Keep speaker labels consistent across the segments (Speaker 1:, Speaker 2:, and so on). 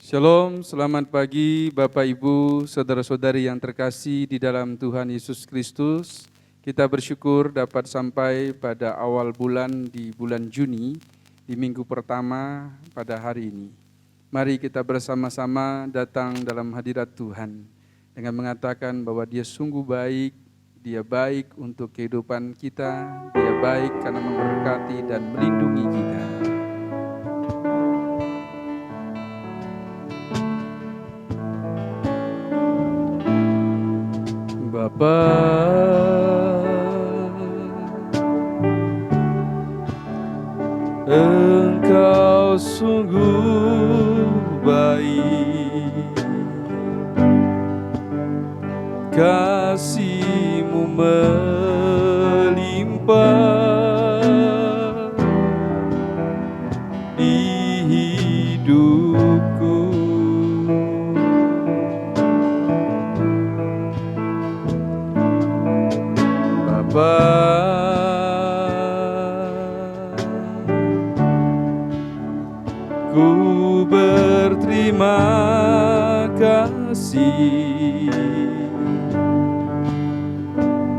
Speaker 1: Shalom, selamat pagi Bapak Ibu, saudara-saudari yang terkasih di dalam Tuhan Yesus Kristus. Kita bersyukur dapat sampai pada awal bulan di bulan Juni, di minggu pertama pada hari ini. Mari kita bersama-sama datang dalam hadirat Tuhan dengan mengatakan bahwa Dia sungguh baik, Dia baik untuk kehidupan kita, Dia baik karena memberkati dan melindungi kita. Bapa, Engkau sungguh baik, kasih-Mu melimpah di hidupku. Bapa, ku berterima kasih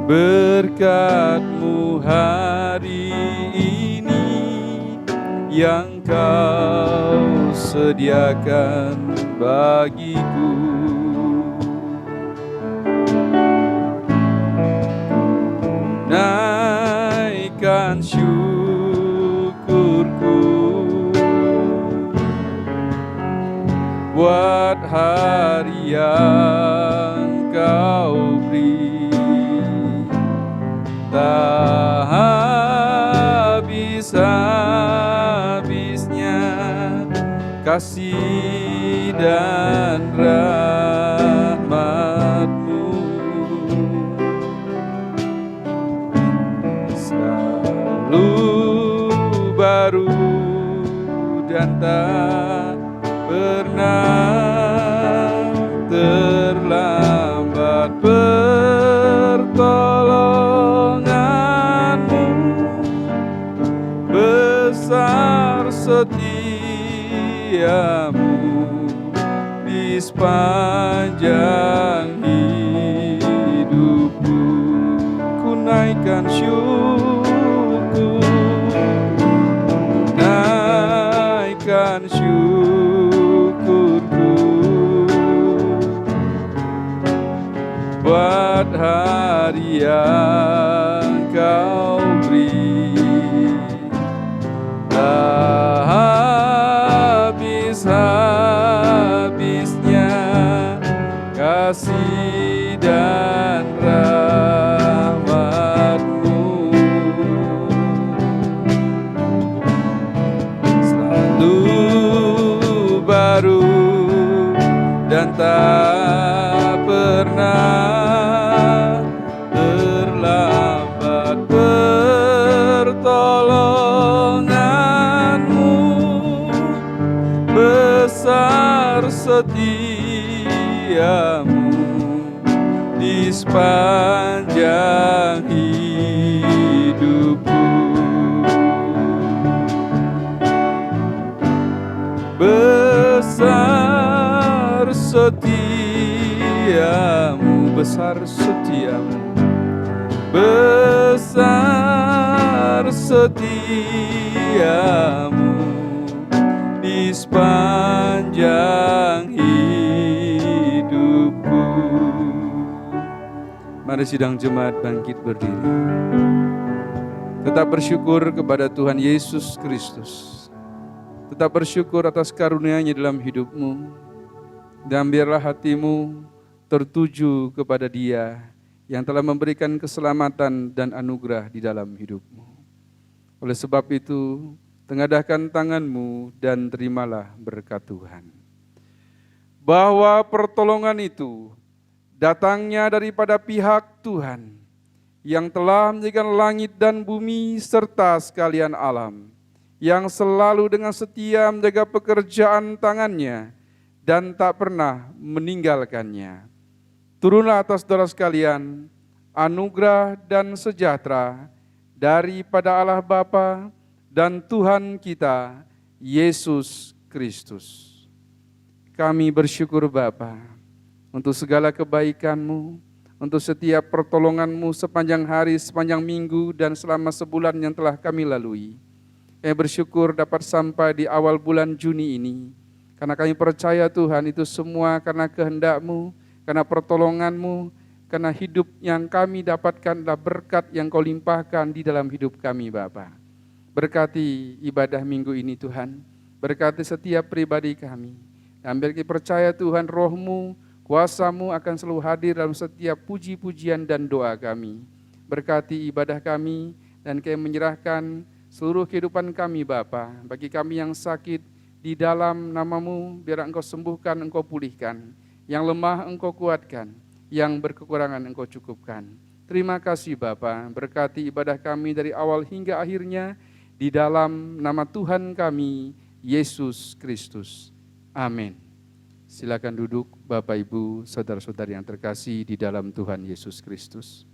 Speaker 1: berkat-Mu hari ini yang Kau sediakan bagiku. Naikkan syukurku buat hari yang Kau beri, tak habis-habisnya kasih dan rahmat-Mu. Baru dan tak pernah terlambat pertolongan-Mu, besar setia-Mu di sepanjang hidupku. Ku naikkan syukurku buat hari yang Kau beri, tak habis-habisnya kasih dan rahmat-Mu. Dan tak pernah terlambat pertolongan-Mu, besar setia-Mu di sepanjang hidupku. Besar setia-Mu, besar setia-Mu, besar setia-Mu di sepanjang hidupku. Mari sidang jemaat bangkit berdiri. Tetap bersyukur kepada Tuhan Yesus Kristus. Tetap bersyukur atas karunia-Nya dalam hidupmu, dan biarlah hatimu tertuju kepada Dia yang telah memberikan keselamatan dan anugerah di dalam hidupmu. Oleh sebab itu, tengadahkan tanganmu dan terimalah berkat Tuhan. Bahwa pertolongan itu datangnya daripada pihak Tuhan yang telah menjadikan langit dan bumi serta sekalian alam, yang selalu dengan setia menjaga pekerjaan tangannya dan tak pernah meninggalkannya. Turunlah atas saudara sekalian anugerah dan sejahtera daripada Allah Bapa dan Tuhan kita, Yesus Kristus. Kami bersyukur Bapa untuk segala kebaikan-Mu, untuk setiap pertolongan-Mu sepanjang hari, sepanjang minggu, dan selama sebulan yang telah kami lalui. Kami bersyukur dapat sampai di awal bulan Juni ini, karena kami percaya Tuhan itu semua karena kehendak-Mu, karena pertolongan-Mu, karena hidup yang kami dapatkan adalah berkat yang Kau limpahkan di dalam hidup kami Bapa. Berkati ibadah minggu ini Tuhan, berkati setiap pribadi kami. Ambil kita percaya Tuhan Roh-Mu, kuasa-Mu akan selalu hadir dalam setiap puji-pujian dan doa kami. Berkati ibadah kami dan Kami menyerahkan seluruh kehidupan kami Bapa. Bagi kami yang sakit di dalam nama-Mu, biar Engkau sembuhkan, Engkau pulihkan. Yang lemah Engkau kuatkan, yang berkekurangan Engkau cukupkan. Terima kasih Bapa, berkati ibadah kami dari awal hingga akhirnya di dalam nama Tuhan kami, Yesus Kristus. Amin. Silakan duduk Bapak Ibu, saudara-saudari yang terkasih di dalam Tuhan Yesus Kristus.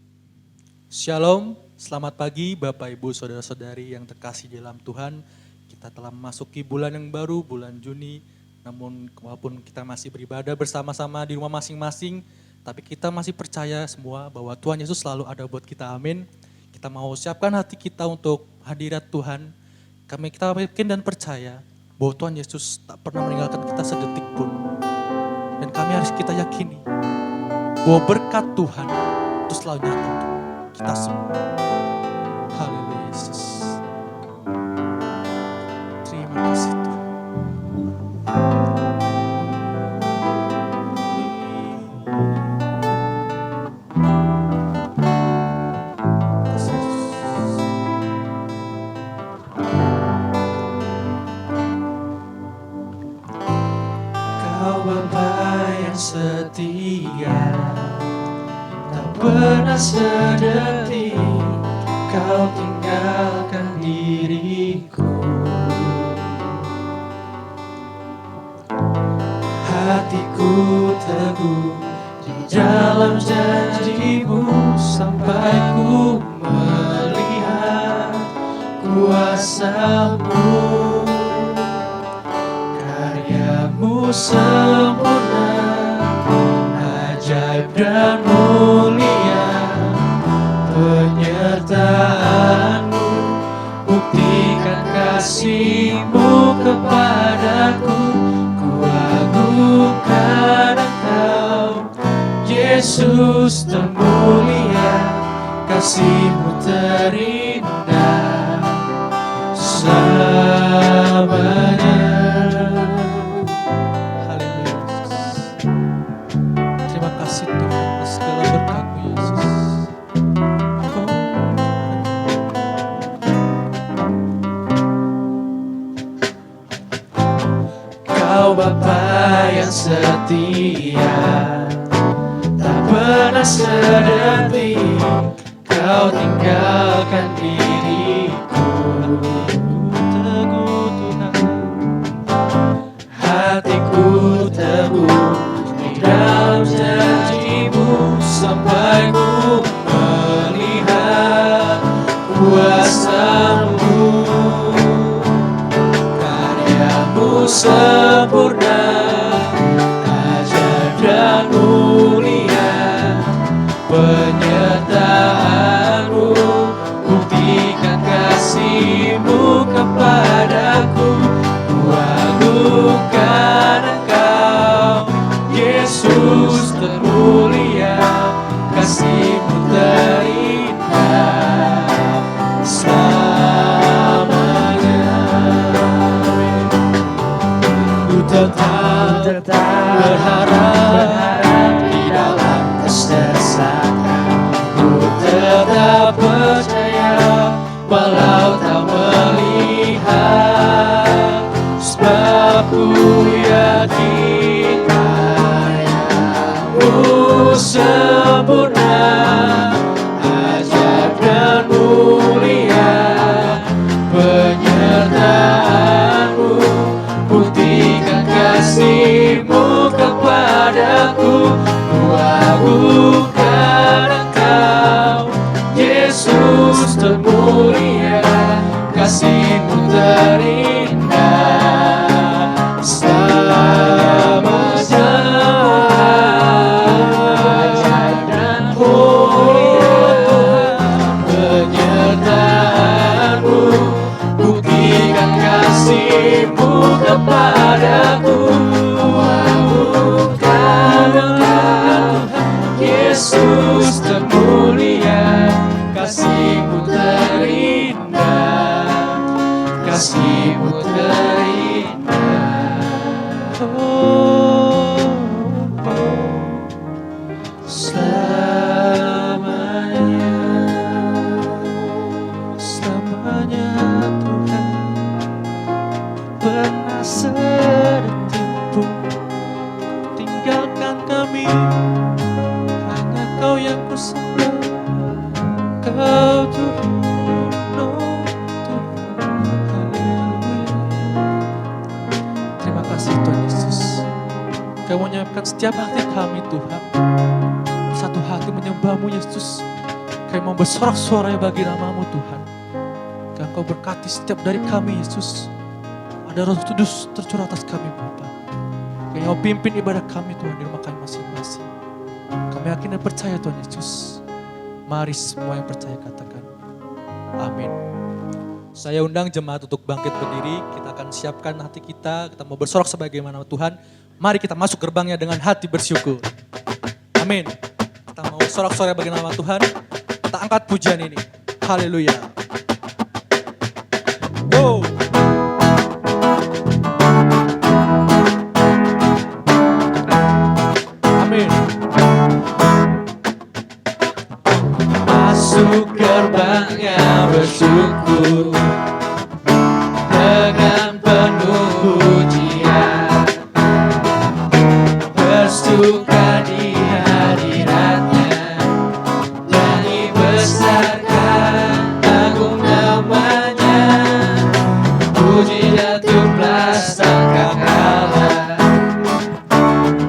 Speaker 2: Shalom, selamat pagi Bapak Ibu saudara-saudari yang terkasih di dalam Tuhan. Kita telah memasuki bulan yang baru, bulan Juni. Namun walaupun kita masih beribadah bersama-sama di rumah masing-masing, tapi kita masih percaya semua bahwa Tuhan Yesus selalu ada buat kita, amin. Kita mau siapkan hati kita untuk hadirat Tuhan. Kita yakin dan percaya bahwa Tuhan Yesus tak pernah meninggalkan kita sedetik pun. Dan kami harus kita yakini bahwa berkat Tuhan itu selalu nyata untuk kita semua. Haleluya Yesus. Terima kasih Tuhan.
Speaker 3: Setia, tak pernah sedetik Kau tinggalkan diriku. Hatiku teguh di dalam janji-Mu sampai ku melihat kuasa-Mu. Karya-Mu sempurna, ajaib dan mulia, penyertaan-Mu, buktikan kasih-Mu kepadaku. Ku agungkan Engkau, Yesus termulia, kasih-Mu terindah selamanya. Bapa yang setia, tak pernah sedetik Kau tinggalkan diriku. Teguh Tuhan, hatiku teguh di dalam janji-Mu sampai ku melihat kuasa-Mu. Karya-Mu sempurna, ajaib dan mulia, penyertaan-Mu, buktikan kasih-Mu kepadaku. Ku agungkan Engkau, Yesus termulia, kasih-Mu terindah selamanya. Tetap berharap di dalam kesesakan. Ku tetap percaya walau tak melihat, sebab ku yakin karya-Mu sempurna, ajaib dan mulia, penyertaan-Mu, buktikan kasih-Mu kepadaku. Ku agungkan Engkau, Yesus termulia, kasih-Mu terindah selamanya.
Speaker 2: pernah sedetik pun tinggalkan kami. Hanya Kau yang ku sembah, Kau Tuhan, oh Tuhan, haleluya. Terima kasih Tuhan Yesus, Kau menyiapkan setiap hati kami Tuhan, satu hati menyembah-Mu Yesus. Kami mau bersorak-sorai bagi nama-Mu Tuhan. Kau berkati setiap dari kami Yesus. Ada Roh Kudus tercurah atas kami Bapa. Kau pimpin ibadah kami Tuhan di rumah kami masing-masing. Kami yakin dan percaya Tuhan Yesus. Mari semua yang percaya katakan amin. Saya undang jemaat untuk bangkit berdiri. Kita akan siapkan hati kita. Kita mau bersorak sebagaimana Tuhan. Mari kita masuk gerbangnya dengan hati bersyukur. Amin. Kita mau sorak-sorai bagi nama Tuhan. Kita angkat pujian ini. Haleluya. Go. Amin.
Speaker 3: Masuk gerbangnya bersyukur dengan penuh pujian, bersuka di hadiratnya, nyanyi besarkan agung namanya, puji datuklah sang kakala,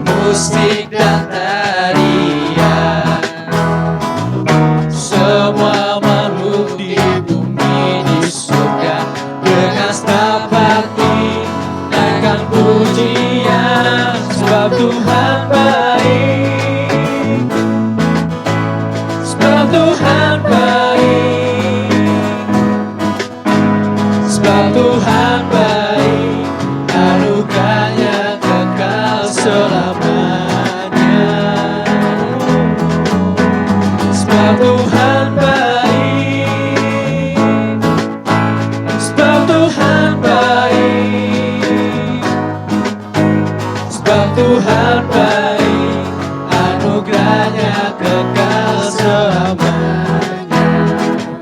Speaker 3: musik dan tarian. Semua makhluk di bumi di surga dengan segenap hati naikkan pujian, sebab Tuhan baik, sebab Tuhan baik, sebab Tuhan baik, anugerahnya kekal selamanya. Sebab Tuhan baik, sebab Tuhan baik, sebab Tuhan baik, anugerahnya kekal selamanya.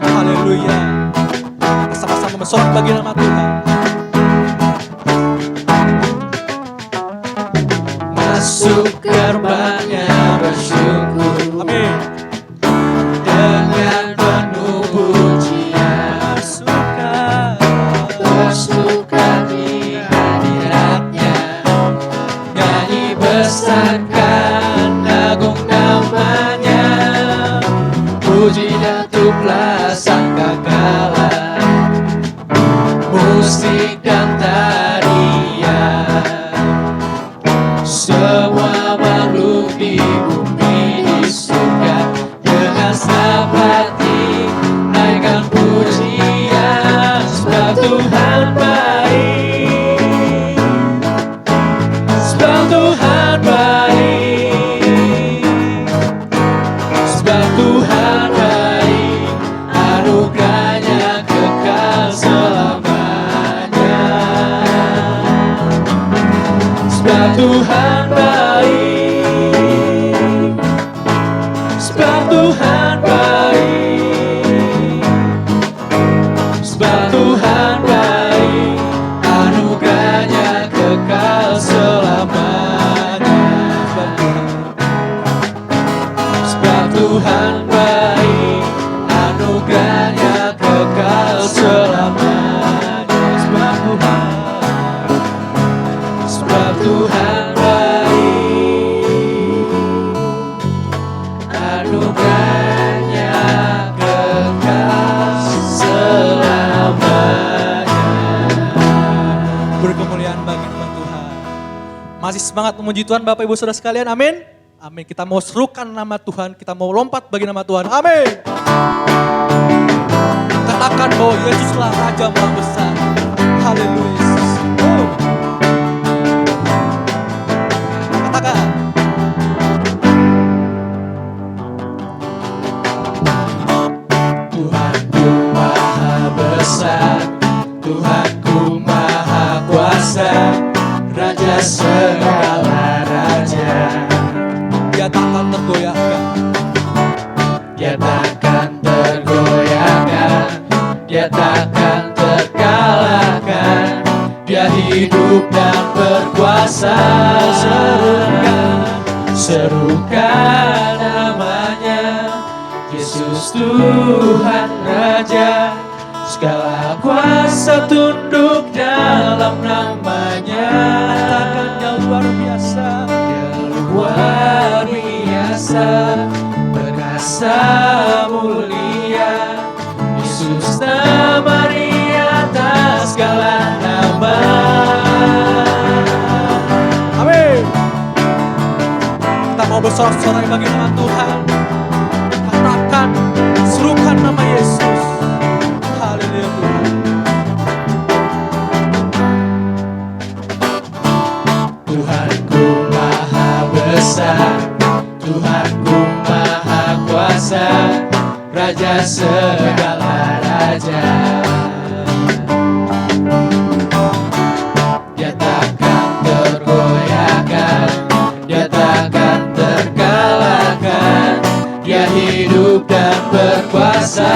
Speaker 2: Haleluya. Kita sama-sama bersorak bagi nama Tuhan.
Speaker 3: Masuk gerbangnya bersyukur
Speaker 2: Amin.
Speaker 3: dengan penuh pujian, bersuka di hadiratnya, nyanyi besarkan agung namanya, puji datuklah sang kakala, musik dan tarian. Semua makhluk di bumi di surga dengan segenap hati naikkan pujian, sebab Tuhan baik, sebab Tuhan baik, sebab Tuhan baik, anugerahnya kekal selamanya. Sebab Tuhan baik, sebab Tuhan baik, sebab Tuhan baik, anugerahnya kekal selamanya. Sebab Tuhan baik, anugerahnya kekal selamanya. Sebab Tuhan, sebab Tuhan baik, anugerahnya kekal selamanya.
Speaker 2: Beri kemuliaan bagi nama Tuhan. Masih semangat memuji Tuhan Bapak Ibu Saudara sekalian, amin. Amin. Kita mau serukan nama Tuhan, kita mau lompat bagi nama Tuhan, amin. Katakan bahwa Yesuslah Raja Maha Besar. Haleluya Yesus. Oh. Katakan.
Speaker 3: Tuhanku maha besar, Tuhanku maha kuasa, Raja segala raja.
Speaker 2: Dia takkan tergoyahkan.
Speaker 3: Dia takkan tergoyahkan, Dia takkan terkalahkan, Dia hidup hidup dan berkuasa. Serukan namanya, Yesus Tuhan Raja. Segala kuasa tunduk dalam namanya. Katakan Dia luar biasa, Dia luar biasa, perkasa mulia. Yesus nama Dia atas segala nama.
Speaker 2: Amin. Kita mau bersorak-sorai bagi nama Tuhan. Katakan, serukan nama Yesus. Haleluya Tuhan.
Speaker 3: Tuhanku maha besar, Tuhanku maha kuasa, Raja segala raja. Dia takkan tergoyahkan, Dia takkan terkalahkan, Dia hidup dan berkuasa.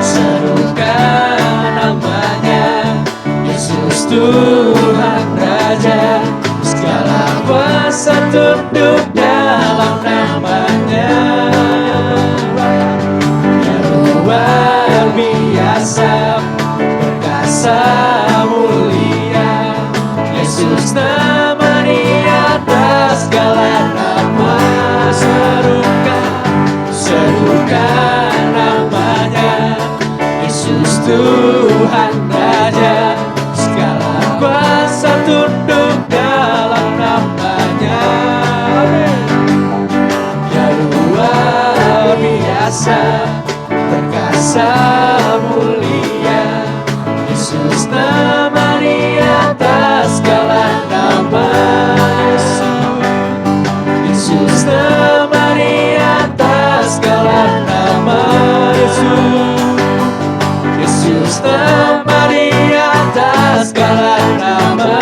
Speaker 3: Serukan namanya, Yesus Tuhan Raja. Segala kuasa tunduk dalam namanya. Dia luar biasa, perkasa mulia. Yesus nama Dia atas segala nama. Serukan namanya, Yesus Tuhan Raja. Segala kuasa tunduk dalam namanya. Dia luar biasa, perkasa mulia. Yesus nama Dia atas segala nama. Yesus nama Dia atas segala nama. Yesus nama Dia atas segala nama.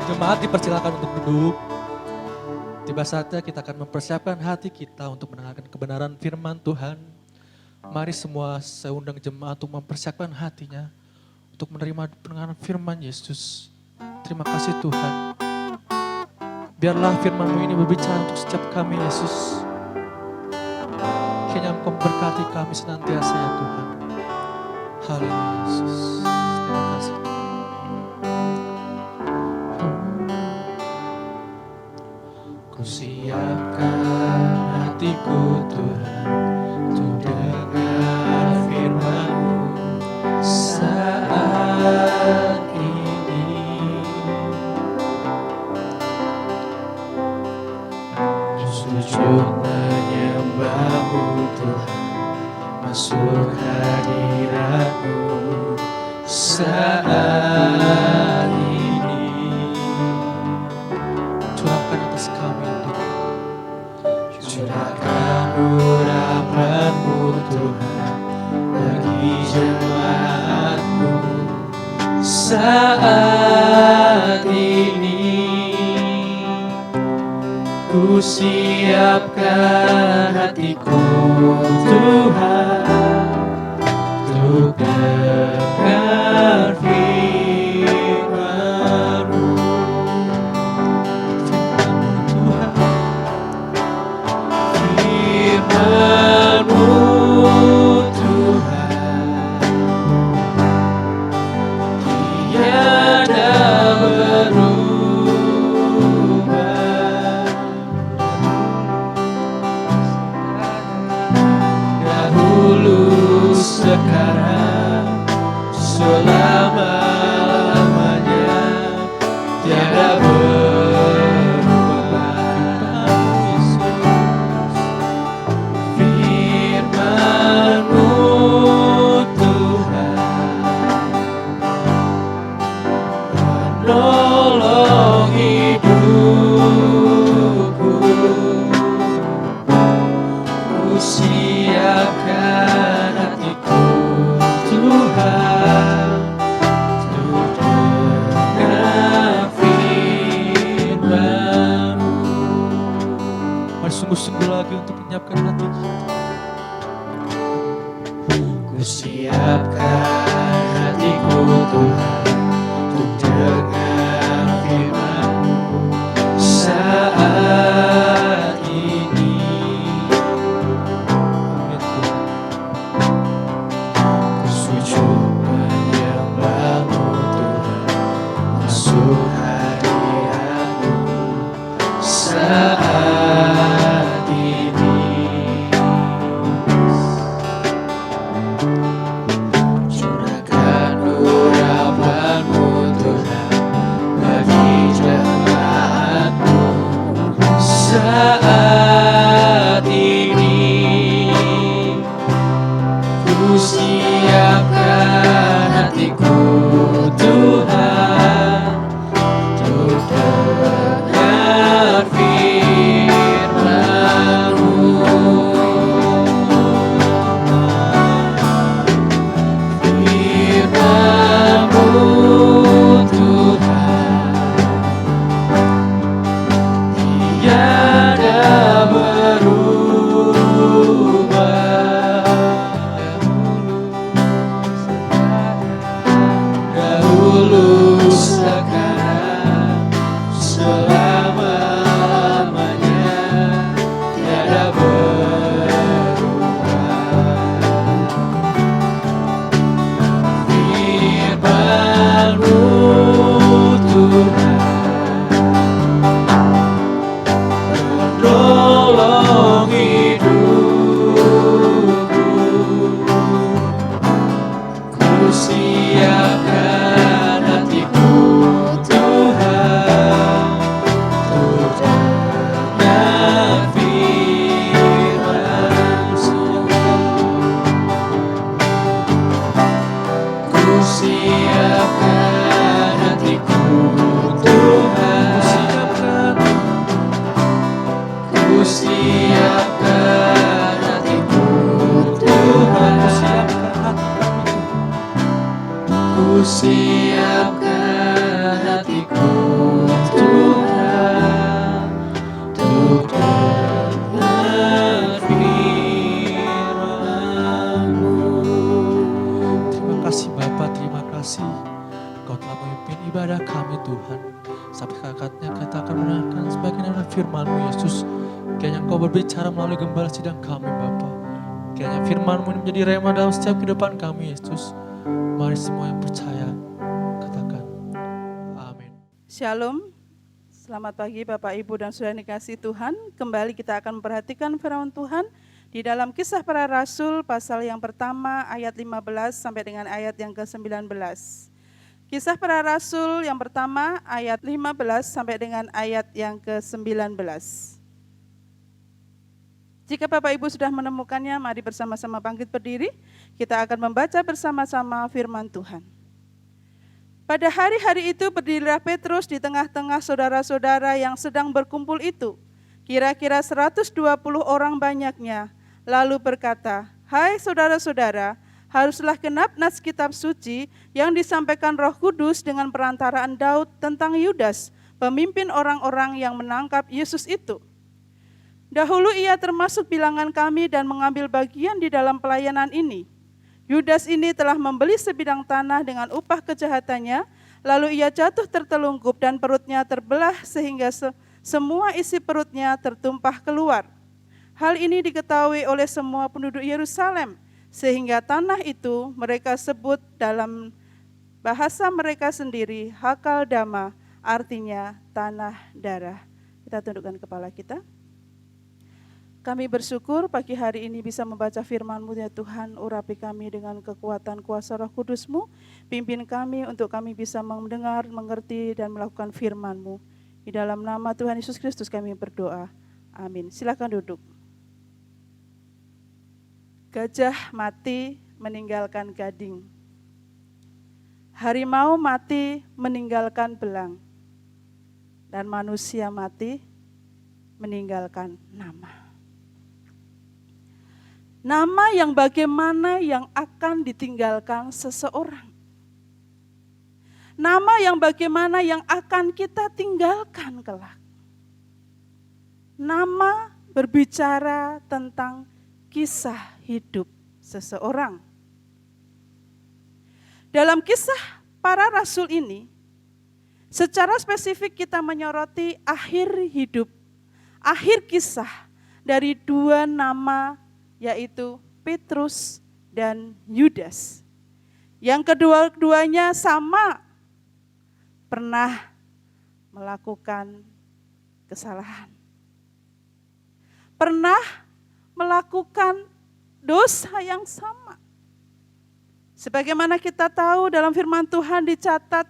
Speaker 2: Jemaat dipersilakan untuk duduk. Tiba saatnya kita akan mempersiapkan hati kita untuk mendengarkan kebenaran firman Tuhan. Mari semua saya undang jemaat untuk mempersiapkan hatinya untuk menerima pendengaran firman Yesus. Terima kasih Tuhan. Biarlah firman-Mu ini berbicara untuk setiap kami Yesus. Kiranya Engkau memberkati kami senantiasa ya Tuhan. Haleluya Yesus. Terima kasih.
Speaker 3: Ku siapkan hatiku Tuhan untuk dengar firman-Mu saat ini. Sujud menyembah-Mu Tuhan, masuk hadirat-Mu saat ini.
Speaker 2: Curahkan atas kami ya Tuhan.
Speaker 3: Curahkan urapan-Mu Tuhan bagi jemaat-Mu saat ini. Ku siapkan hatiku Tuhan untuk dengar firman-Mu. Firman-Mu Tuhan, tiada berubah. Siapkan hatiku Tuhan untuk dengar firman-Mu saat ini. Sujud menyembah-Mu Tuhan, masuk hadirat-Mu saat ini. Curahkan urapan-Mu Tuhan bagi jemaat-Mu saat ini. Ku siapkan hatiku Tuhan untuk dengar firman-Mu. Firman-Mu Tuhan tiada berubah. Dahulu sekarang selama-lamanya tiada berubah. Firman-Mu Tuhan menolong hidupku. Ku siapkan hatiku Tuhan untuk dengar firman-Mu. Ku siapkan hatiku Tuhan, ku siapkan hatiku Tuhan, ku siapkan hatiku Tuhan untuk dengar firman-Mu.
Speaker 2: Terima kasih Bapa, terima kasih Kau telah memimpin ibadah kami Tuhan. Sampai kakaknya kita akan mendengarkan sebagian dari firman-Mu Yesus. Kiranya Kau berbicara melalui gembala sidang kami Bapa. Kiranya firman-Mu ini menjadi rema dalam setiap kehidupan kami Yesus. Mari semua yang percaya katakan amin.
Speaker 4: Shalom, selamat pagi Bapak Ibu dan Saudara yang dikasihi Tuhan. Kembali kita akan memperhatikan firman Tuhan di dalam Kisah Para Rasul pasal yang pertama ayat 15 sampai dengan ayat yang ke-19. Kisah Para Rasul yang pertama ayat 15 sampai dengan ayat yang ke-19. Jika Bapak Ibu sudah menemukannya, mari bersama-sama bangkit berdiri. Kita akan membaca bersama-sama firman Tuhan. Pada hari-hari itu berdirilah Petrus di tengah-tengah saudara-saudara yang sedang berkumpul itu. Kira-kira 120 orang banyaknya. Lalu berkata, "Hai saudara-saudara, haruslah genap nas kitab suci yang disampaikan Roh Kudus dengan perantaraan Daud tentang Yudas, pemimpin orang-orang yang menangkap Yesus itu. Dahulu ia termasuk bilangan kami dan mengambil bagian di dalam pelayanan ini. Yudas ini telah membeli sebidang tanah dengan upah kejahatannya, lalu ia jatuh tertelungkup dan perutnya terbelah sehingga semua isi perutnya tertumpah keluar. Hal ini diketahui oleh semua penduduk Yerusalem, sehingga tanah itu mereka sebut dalam bahasa mereka sendiri Hakaldama, artinya tanah darah." Kita tundukkan kepala kita. Kami bersyukur pagi hari ini bisa membaca firman-Mu ya Tuhan. Urapi kami dengan kekuatan kuasa Roh Kudus-Mu. Pimpin kami untuk kami bisa mendengar, mengerti, dan melakukan firman-Mu. Di dalam nama Tuhan Yesus Kristus kami berdoa. Amin. Silakan duduk. Gajah mati meninggalkan gading. Harimau mati meninggalkan belang. Dan manusia mati meninggalkan nama. Nama yang bagaimana yang akan ditinggalkan seseorang. Nama yang bagaimana yang akan kita tinggalkan kelak. Nama berbicara tentang kisah hidup seseorang. Dalam kisah para rasul ini, secara spesifik kita menyoroti akhir hidup, akhir kisah dari dua nama, yaitu Petrus dan Yudas. Yang kedua-duanya sama pernah melakukan kesalahan. Pernah melakukan dosa yang sama. Sebagaimana kita tahu dalam firman Tuhan dicatat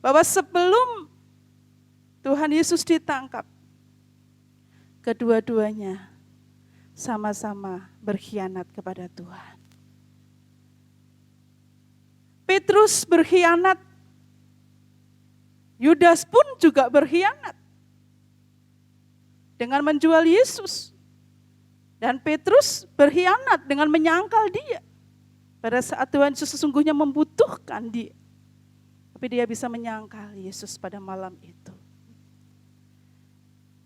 Speaker 4: bahwa sebelum Tuhan Yesus ditangkap, kedua-duanya sama-sama berkhianat kepada Tuhan. Petrus berkhianat, Yudas pun juga berkhianat dengan menjual Yesus. Dan Petrus berkhianat dengan menyangkal dia. Pada saat Tuhan Yesus sesungguhnya membutuhkan dia. Tapi dia bisa menyangkal Yesus pada malam itu.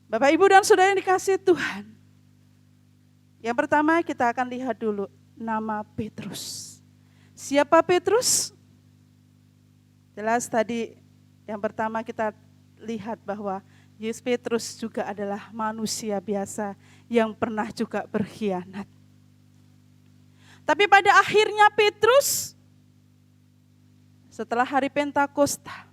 Speaker 4: Bapak, Ibu, dan Saudara yang dikasihi Tuhan. Yang pertama kita akan lihat dulu nama Petrus. Siapa Petrus? Jelas tadi yang pertama kita lihat bahwa Yesus Petrus juga adalah manusia biasa yang pernah juga berkhianat. Tapi pada akhirnya Petrus, setelah hari Pentakosta,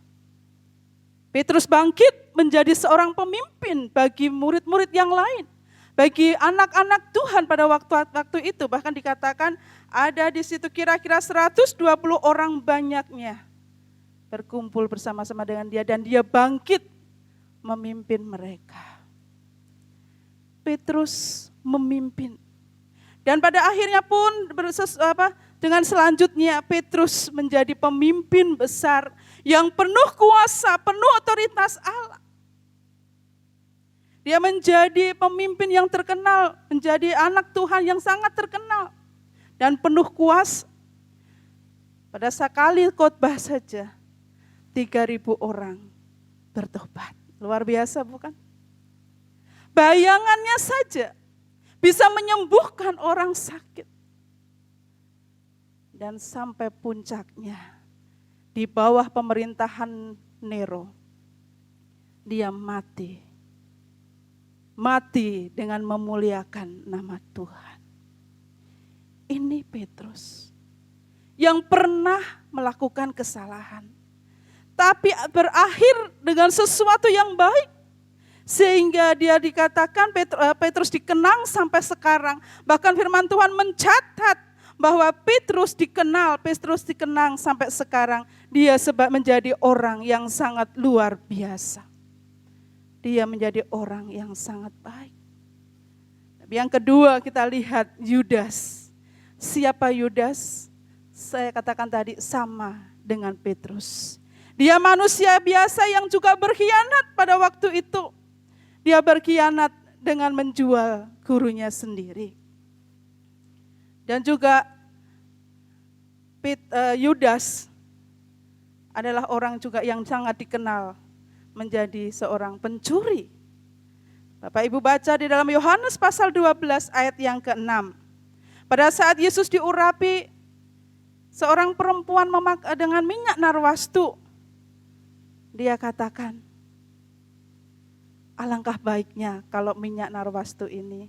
Speaker 4: Petrus bangkit menjadi seorang pemimpin bagi murid-murid yang lain. Bagi anak-anak Tuhan pada waktu itu, bahkan dikatakan ada di situ kira-kira 120 orang banyaknya berkumpul bersama-sama dengan dia dan dia bangkit memimpin mereka. Petrus memimpin. Dan pada akhirnya pun dengan selanjutnya Petrus menjadi pemimpin besar yang penuh kuasa, penuh otoritas Allah. Dia menjadi pemimpin yang terkenal, menjadi anak Tuhan yang sangat terkenal dan penuh kuasa. Pada sekali khotbah saja 3.000 orang bertobat. Luar biasa bukan? Bayangannya saja bisa menyembuhkan orang sakit. Dan sampai puncaknya di bawah pemerintahan Nero, dia mati. Mati dengan memuliakan nama Tuhan. Ini Petrus yang pernah melakukan kesalahan, tapi berakhir dengan sesuatu yang baik. Sehingga dia dikatakan Petrus dikenang sampai sekarang. Bahkan firman Tuhan mencatat bahwa Petrus dikenang sampai sekarang. Dia menjadi orang yang sangat luar biasa. Dia menjadi orang yang sangat baik. Tapi yang kedua kita lihat Yudas. Siapa Yudas? Saya katakan tadi sama dengan Petrus. Dia manusia biasa yang juga berkhianat pada waktu itu. Dia berkhianat dengan menjual gurunya sendiri. Dan juga Yudas adalah orang juga yang sangat dikenal menjadi seorang pencuri. Bapak Ibu baca di dalam Yohanes pasal 12 ayat yang ke-6. Pada saat Yesus diurapi, seorang perempuan dengan minyak narwastu. Dia katakan, alangkah baiknya kalau minyak narwastu ini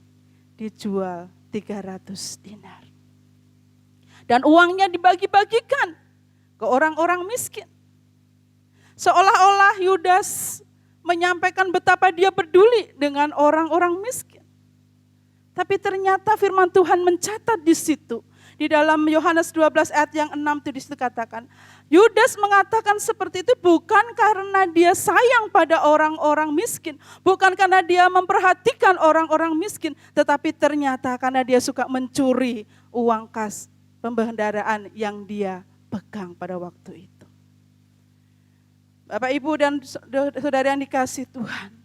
Speaker 4: dijual 300 dinar. Dan uangnya dibagi-bagikan ke orang-orang miskin. Seolah-olah Yudas menyampaikan betapa dia peduli dengan orang-orang miskin. Tapi ternyata firman Tuhan mencatat di situ. Di dalam Yohanes 12 ayat yang 6 itu disitu katakan, Yudas mengatakan seperti itu bukan karena dia sayang pada orang-orang miskin. Bukan karena dia memperhatikan orang-orang miskin. Tetapi ternyata karena dia suka mencuri uang kas pembendaraan yang dia pegang pada waktu itu. Bapak, Ibu, dan saudara yang dikasihi Tuhan.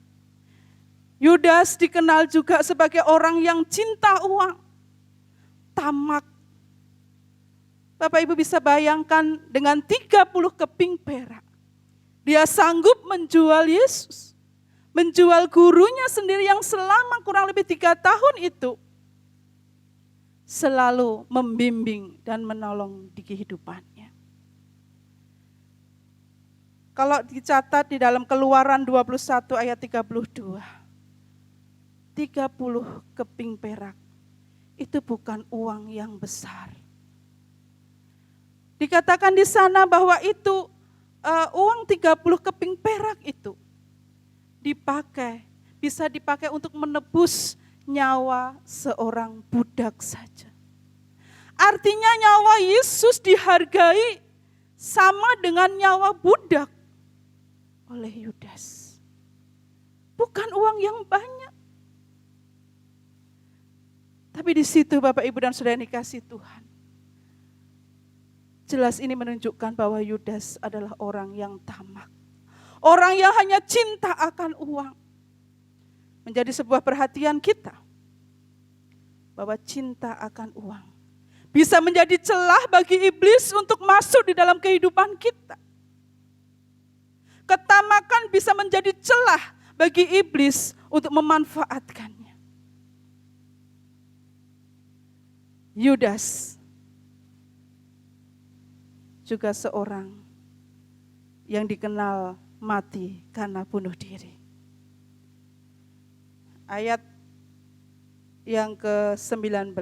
Speaker 4: Yudas dikenal juga sebagai orang yang cinta uang, tamak. Bapak Ibu bisa bayangkan dengan 30 keping perak. Dia sanggup menjual Yesus. Menjual gurunya sendiri yang selama kurang lebih 3 tahun itu. Selalu membimbing dan menolong di kehidupannya. Kalau dicatat di dalam Keluaran 21 ayat 32. 30 keping perak itu bukan uang yang besar. Dikatakan di sana bahwa itu uang 30 keping perak itu bisa dipakai untuk menebus nyawa seorang budak saja. Artinya nyawa Yesus dihargai sama dengan nyawa budak oleh Yudas. Bukan uang yang banyak. Tapi di situ Bapak Ibu dan Saudara yang dikasihi Tuhan. Jelas ini menunjukkan bahwa Yudas adalah orang yang tamak. Orang yang hanya cinta akan uang. Menjadi sebuah perhatian kita. Bahwa cinta akan uang bisa menjadi celah bagi iblis untuk masuk di dalam kehidupan kita. Ketamakan bisa menjadi celah bagi iblis untuk memanfaatkannya. Yudas juga seorang yang dikenal mati karena bunuh diri. Ayat yang ke-19.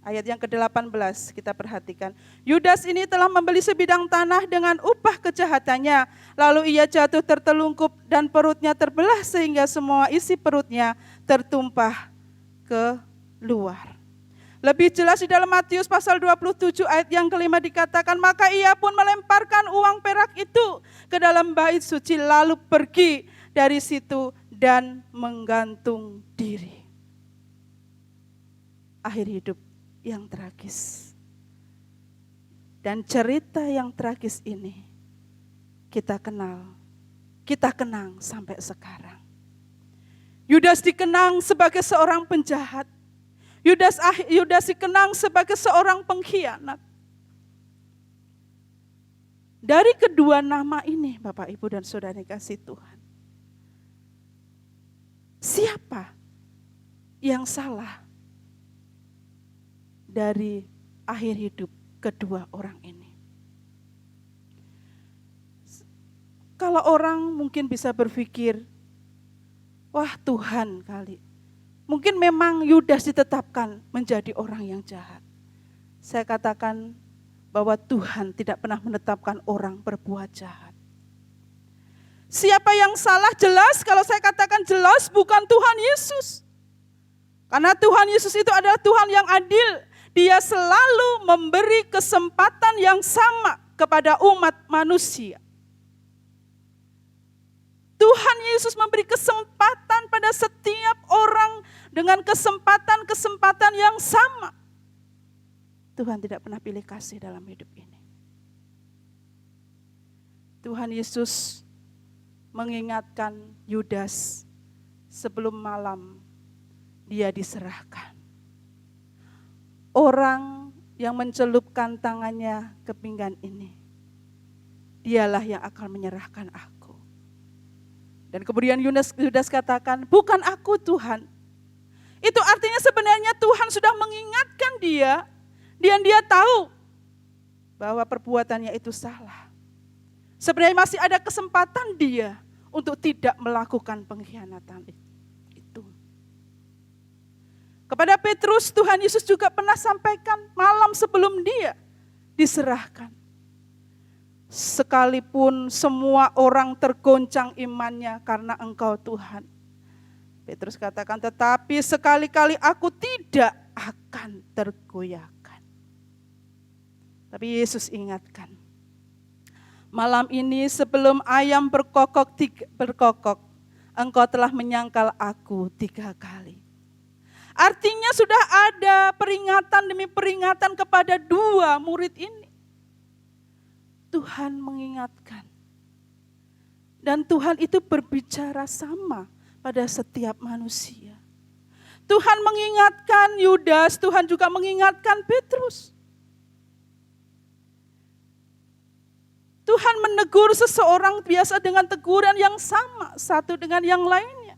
Speaker 4: Ayat yang ke-18 kita perhatikan. Yudas ini telah membeli sebidang tanah dengan upah kejahatannya. Lalu ia jatuh tertelungkup dan perutnya terbelah sehingga semua isi perutnya tertumpah ke luar. Lebih jelas di dalam Matius pasal 27 ayat yang kelima dikatakan, maka ia pun melemparkan uang perak itu ke dalam bait suci lalu pergi dari situ dan menggantung diri. Akhir hidup yang tragis. Dan cerita yang tragis ini kita kenang sampai sekarang. Yudas dikenang sebagai seorang penjahat. Yudas dikenang sebagai seorang pengkhianat. Dari kedua nama ini Bapak Ibu dan Saudara kasih Tuhan. Siapa yang salah dari akhir hidup kedua orang ini? Kalau orang mungkin bisa berpikir, wah Tuhan kali. Mungkin memang Yudas ditetapkan menjadi orang yang jahat. Saya katakan bahwa Tuhan tidak pernah menetapkan orang berbuat jahat. Siapa yang salah jelas, kalau saya katakan jelas bukan Tuhan Yesus. Karena Tuhan Yesus itu adalah Tuhan yang adil. Dia selalu memberi kesempatan yang sama kepada umat manusia. Tuhan Yesus memberi kesempatan pada setiap orang dengan kesempatan-kesempatan yang sama. Tuhan tidak pernah pilih kasih dalam hidup ini. Tuhan Yesus mengingatkan Yudas sebelum malam dia diserahkan. Orang yang mencelupkan tangannya ke pinggan ini, dialah yang akan menyerahkan aku. Dan kemudian Yudas katakan, bukan aku Tuhan. Itu artinya sebenarnya Tuhan sudah mengingatkan dia, dan dia tahu bahwa perbuatannya itu salah. Sebenarnya masih ada kesempatan dia untuk tidak melakukan pengkhianatan itu. Kepada Petrus, Tuhan Yesus juga pernah sampaikan malam sebelum dia diserahkan. Sekalipun semua orang tergoncang imannya karena Engkau Tuhan. Petrus katakan, tetapi sekali-kali aku tidak akan tergoyahkan. Tapi Yesus ingatkan, malam ini sebelum ayam berkokok, engkau telah menyangkal aku 3 kali. Artinya sudah ada peringatan demi peringatan kepada 2 murid ini. Tuhan mengingatkan. Dan Tuhan itu berbicara sama pada setiap manusia. Tuhan mengingatkan Yudas, Tuhan juga mengingatkan Petrus. Tuhan menegur seseorang biasa dengan teguran yang sama satu dengan yang lainnya.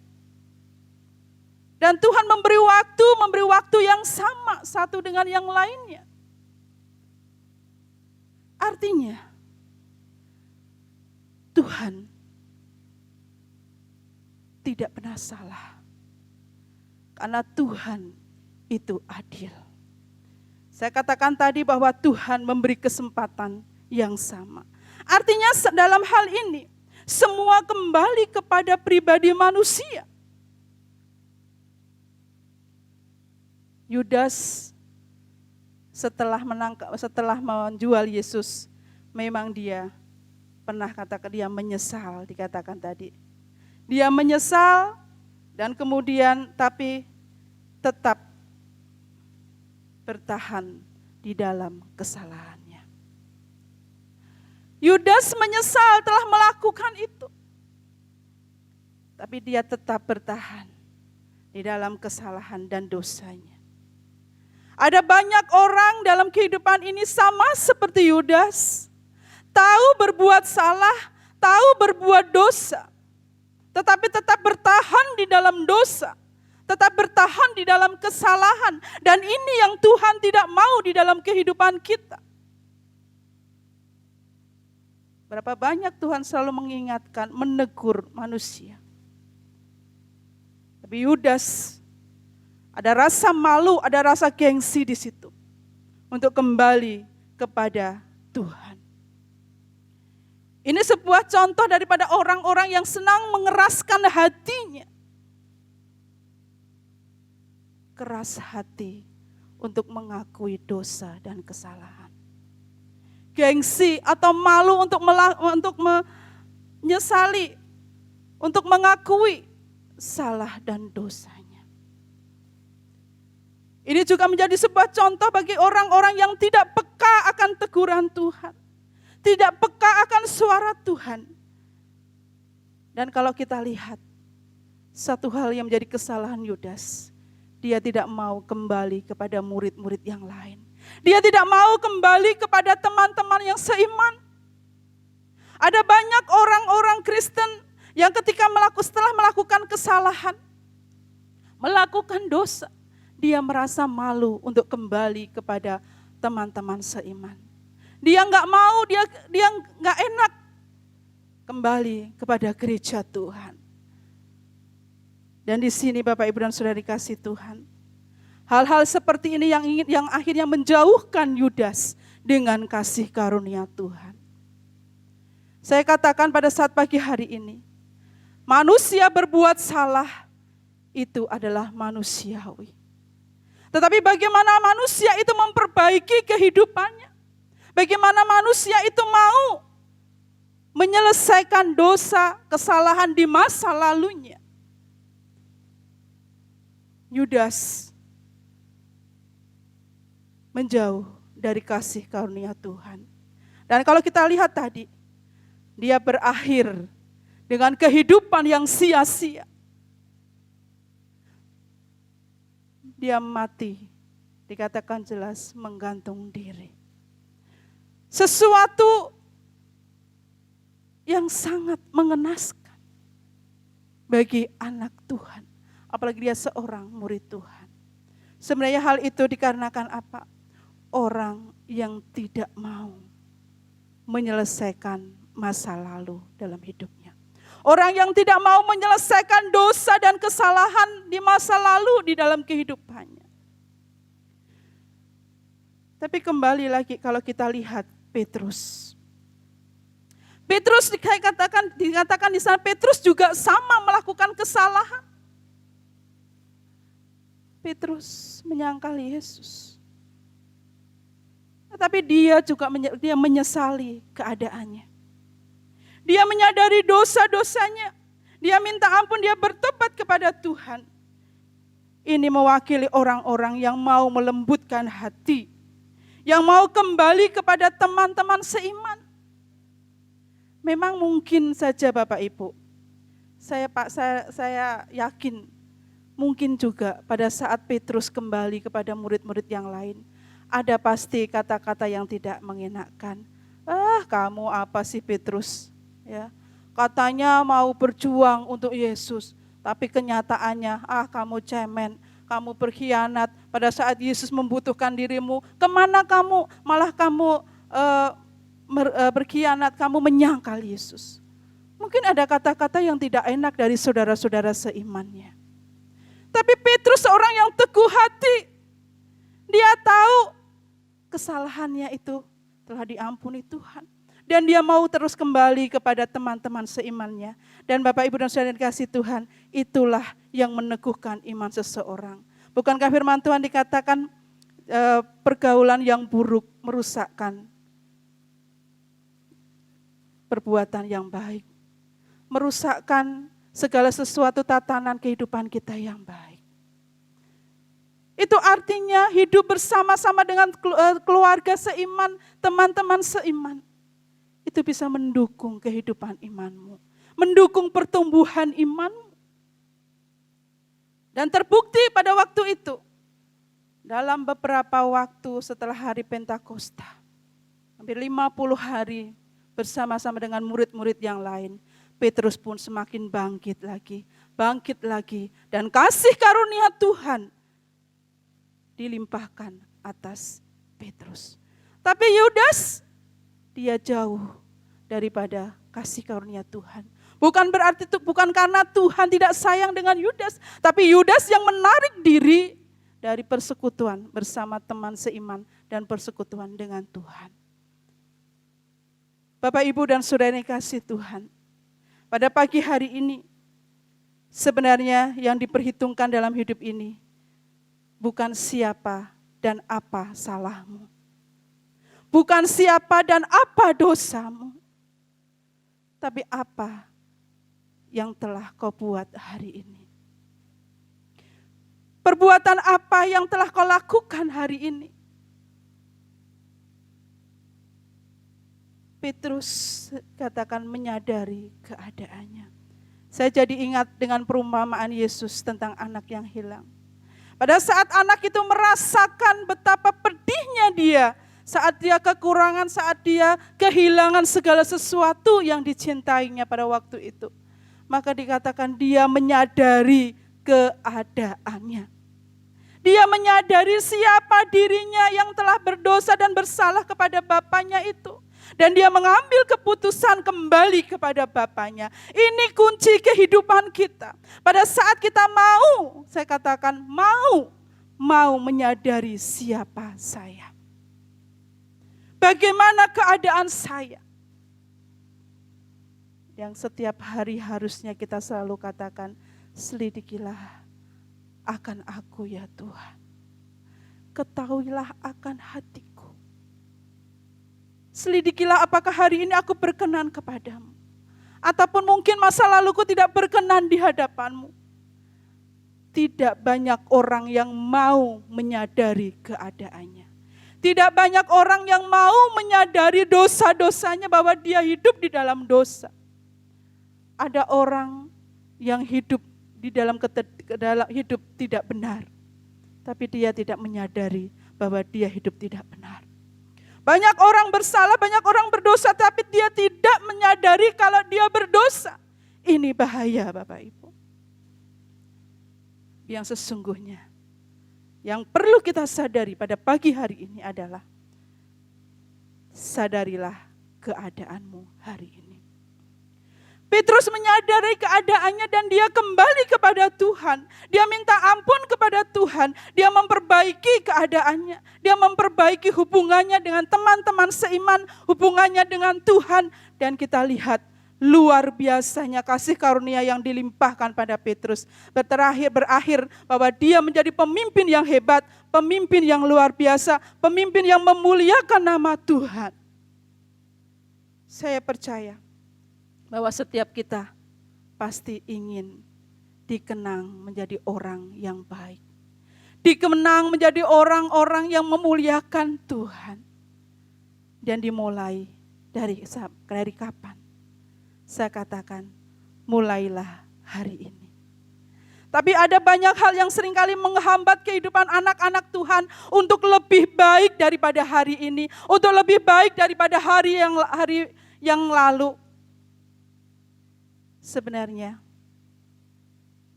Speaker 4: Dan Tuhan memberi waktu yang sama satu dengan yang lainnya. Artinya, Tuhan tidak pernah salah. Karena Tuhan itu adil. Saya katakan tadi bahwa Tuhan memberi kesempatan yang sama. Artinya dalam hal ini, semua kembali kepada pribadi manusia. Yudas setelah menjual Yesus, memang dia pernah katakan dia menyesal, dikatakan tadi. Dia menyesal dan kemudian tapi tetap bertahan di dalam kesalahannya. Yudas menyesal telah melakukan itu. Tapi dia tetap bertahan di dalam kesalahan dan dosanya. Ada banyak orang dalam kehidupan ini sama seperti Yudas. Tahu berbuat salah, tahu berbuat dosa. Tetapi tetap bertahan di dalam dosa. Tetap bertahan di dalam kesalahan. Dan ini yang Tuhan tidak mau di dalam kehidupan kita. Berapa banyak Tuhan selalu mengingatkan, menegur manusia. Tapi Yudas, ada rasa malu, ada rasa gengsi di situ. Untuk kembali kepada Tuhan. Ini sebuah contoh daripada orang-orang yang senang mengeraskan hatinya. Keras hati untuk mengakui dosa dan kesalahan. Gengsi atau malu untuk menyesali, untuk mengakui salah dan dosanya. Ini juga menjadi sebuah contoh bagi orang-orang yang tidak peka akan teguran Tuhan. Tidak peka akan suara Tuhan. Dan kalau kita lihat, satu hal yang menjadi kesalahan Yudas, dia tidak mau kembali kepada murid-murid yang lain. Dia tidak mau kembali kepada teman-teman yang seiman. Ada banyak orang-orang Kristen yang ketika setelah melakukan kesalahan, melakukan dosa, dia merasa malu untuk kembali kepada teman-teman seiman. Dia nggak mau, dia nggak enak kembali kepada gereja Tuhan. Dan di sini Bapak Ibu dan Saudara dikasih Tuhan, hal-hal seperti ini yang akhirnya menjauhkan Yudas dengan kasih karunia Tuhan. Saya katakan pada saat pagi hari ini, manusia berbuat salah itu adalah manusiawi. Tetapi bagaimana manusia itu memperbaiki kehidupannya? Bagaimana manusia itu mau menyelesaikan dosa, kesalahan di masa lalunya? Yudas menjauh dari kasih karunia Tuhan. Dan kalau kita lihat tadi, dia berakhir dengan kehidupan yang sia-sia. Dia mati, dikatakan jelas menggantung diri. Sesuatu yang sangat mengenaskan bagi anak Tuhan. Apalagi dia seorang murid Tuhan. Sebenarnya hal itu dikarenakan apa? Orang yang tidak mau menyelesaikan masa lalu dalam hidupnya. Orang yang tidak mau menyelesaikan dosa dan kesalahan di masa lalu di dalam kehidupannya. Tapi kembali lagi kalau kita lihat Petrus. Petrus dikatakan di sana, Petrus juga sama melakukan kesalahan. Petrus menyangkal Yesus. Tetapi dia juga menyesali keadaannya. Dia menyadari dosa-dosanya. Dia minta ampun, dia bertobat kepada Tuhan. Ini mewakili orang-orang yang mau melembutkan hati. Yang mau kembali kepada teman-teman seiman. Memang mungkin saja Bapak Ibu. Saya yakin mungkin juga pada saat Petrus kembali kepada murid-murid yang lain. Ada pasti kata-kata yang tidak mengenakan. Kamu apa sih Petrus? Ya, katanya mau berjuang untuk Yesus, tapi kenyataannya, kamu cemen, kamu berkhianat. Pada saat Yesus membutuhkan dirimu, kemana kamu? Malah kamu berkhianat, kamu menyangkal Yesus. Mungkin ada kata-kata yang tidak enak dari saudara-saudara seimannya. Tapi Petrus seorang yang teguh hati. Dia tahu kesalahannya itu telah diampuni Tuhan. Dan dia mau terus kembali kepada teman-teman seimannya. Dan Bapak, Ibu, dan Saudara yang dikasihi Tuhan, itulah yang meneguhkan iman seseorang. Bukankah firman Tuhan dikatakan pergaulan yang buruk merusakkan perbuatan yang baik. Merusakkan segala sesuatu tatanan kehidupan kita yang baik. Itu artinya hidup bersama-sama dengan keluarga seiman, teman-teman seiman. Itu bisa mendukung kehidupan imanmu, mendukung pertumbuhan imanmu. Dan terbukti pada waktu itu, dalam beberapa waktu setelah hari Pentakosta, hampir 50 hari bersama-sama dengan murid-murid yang lain, Petrus pun semakin bangkit lagi, dan kasih karunia Tuhan dilimpahkan atas Petrus. Tapi Yudas, dia jauh daripada kasih karunia Tuhan. Bukan karena Tuhan tidak sayang dengan Yudas, tapi Yudas yang menarik diri dari persekutuan bersama teman seiman dan persekutuan dengan Tuhan. Bapak, Ibu, dan Saudara yang kasih Tuhan, pada pagi hari ini, sebenarnya yang diperhitungkan dalam hidup ini bukan siapa dan apa salahmu. Bukan siapa dan apa dosamu. Tapi apa yang telah kau buat hari ini. Perbuatan apa yang telah kau lakukan hari ini. Petrus katakan menyadari keadaannya. Saya jadi ingat dengan perumpamaan Yesus tentang anak yang hilang. Pada saat anak itu merasakan betapa pedihnya dia, saat dia kekurangan, saat dia kehilangan segala sesuatu yang dicintainya pada waktu itu. Maka dikatakan dia menyadari keadaannya. Dia menyadari siapa dirinya yang telah berdosa dan bersalah kepada bapaknya itu. Dan dia mengambil keputusan kembali kepada bapaknya. Ini kunci kehidupan kita. Pada saat kita mau, saya katakan mau menyadari siapa saya. Bagaimana keadaan saya? Yang setiap hari harusnya kita selalu katakan, selidikilah akan aku ya Tuhan. Ketahuilah akan hatiku. Selidikilah apakah hari ini aku berkenan kepadamu. Ataupun mungkin masa laluku tidak berkenan di hadapanmu. Tidak banyak orang yang mau menyadari keadaannya. Tidak banyak orang yang mau menyadari dosa-dosanya bahwa dia hidup di dalam dosa. Ada orang yang hidup di dalam hidup tidak benar. Tapi dia tidak menyadari bahwa dia hidup tidak benar. Banyak orang bersalah, banyak orang berdosa, tapi dia tidak menyadari kalau dia berdosa. Ini bahaya Bapak Ibu. Yang sesungguhnya, yang perlu kita sadari pada pagi hari ini adalah, sadarilah keadaanmu hari ini. Petrus menyadari keadaannya dan dia kembali kepada Tuhan. Dia minta ampun kepada Tuhan. Dia memperbaiki keadaannya. Dia memperbaiki hubungannya dengan teman-teman seiman, hubungannya dengan Tuhan. Dan kita lihat luar biasanya kasih karunia yang dilimpahkan pada Petrus. Berakhir bahwa dia menjadi pemimpin yang hebat, pemimpin yang luar biasa, pemimpin yang memuliakan nama Tuhan. Saya percaya bahwa setiap kita pasti ingin dikenang menjadi orang yang baik. Dikenang menjadi orang-orang yang memuliakan Tuhan. Dan dimulai dari kapan? Saya katakan, mulailah hari ini. Tapi ada banyak hal yang seringkali menghambat kehidupan anak-anak Tuhan untuk lebih baik daripada hari ini. Untuk lebih baik daripada hari yang lalu. Sebenarnya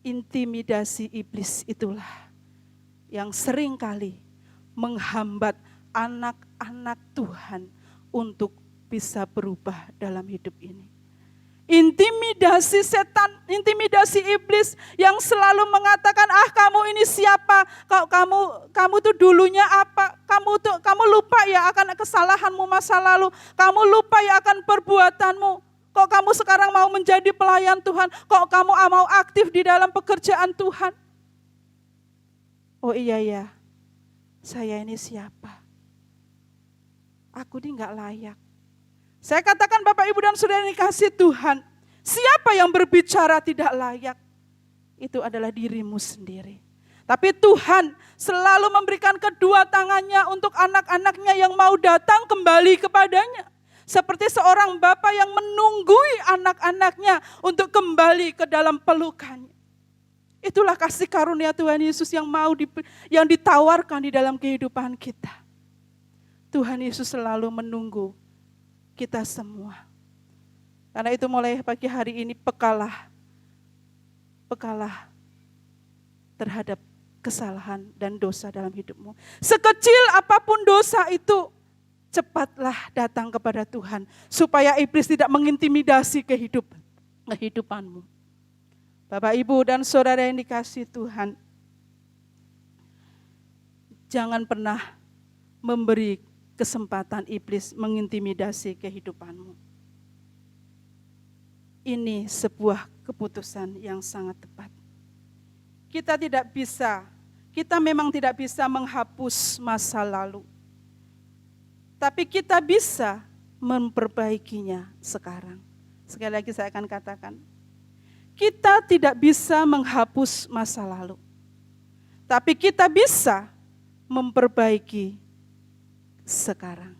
Speaker 4: intimidasi iblis itulah yang seringkali menghambat anak-anak Tuhan untuk bisa berubah dalam hidup ini. Intimidasi setan, intimidasi iblis yang selalu mengatakan, kamu ini siapa? Kamu tuh dulunya apa? Kamu lupa ya akan kesalahanmu masa lalu. Kamu lupa ya akan perbuatanmu. Kok kamu sekarang mau menjadi pelayan Tuhan? Kok kamu mau aktif di dalam pekerjaan Tuhan? Oh iya ya, saya ini siapa? Aku ini gak layak. Saya katakan Bapak Ibu dan Saudara yang dikasihi Tuhan, siapa yang berbicara tidak layak? Itu adalah dirimu sendiri. Tapi Tuhan selalu memberikan kedua tangannya untuk anak-anaknya yang mau datang kembali kepadanya. Seperti seorang bapa yang menunggui anak-anaknya untuk kembali ke dalam pelukannya. Itulah kasih karunia Tuhan Yesus yang ditawarkan di dalam kehidupan kita. Tuhan Yesus selalu menunggu kita semua. Karena itu mulai pagi hari ini pekalah terhadap kesalahan dan dosa dalam hidupmu. Sekecil apapun dosa itu, cepatlah datang kepada Tuhan. Supaya iblis tidak mengintimidasi kehidupanmu. Bapak, Ibu, dan Saudara yang dikasihi Tuhan, jangan pernah memberi kesempatan iblis mengintimidasi kehidupanmu. Ini sebuah keputusan yang sangat tepat. Kita memang tidak bisa menghapus masa lalu. Tapi kita bisa memperbaikinya sekarang. Sekali lagi saya akan katakan, kita tidak bisa menghapus masa lalu. Tapi kita bisa memperbaiki sekarang.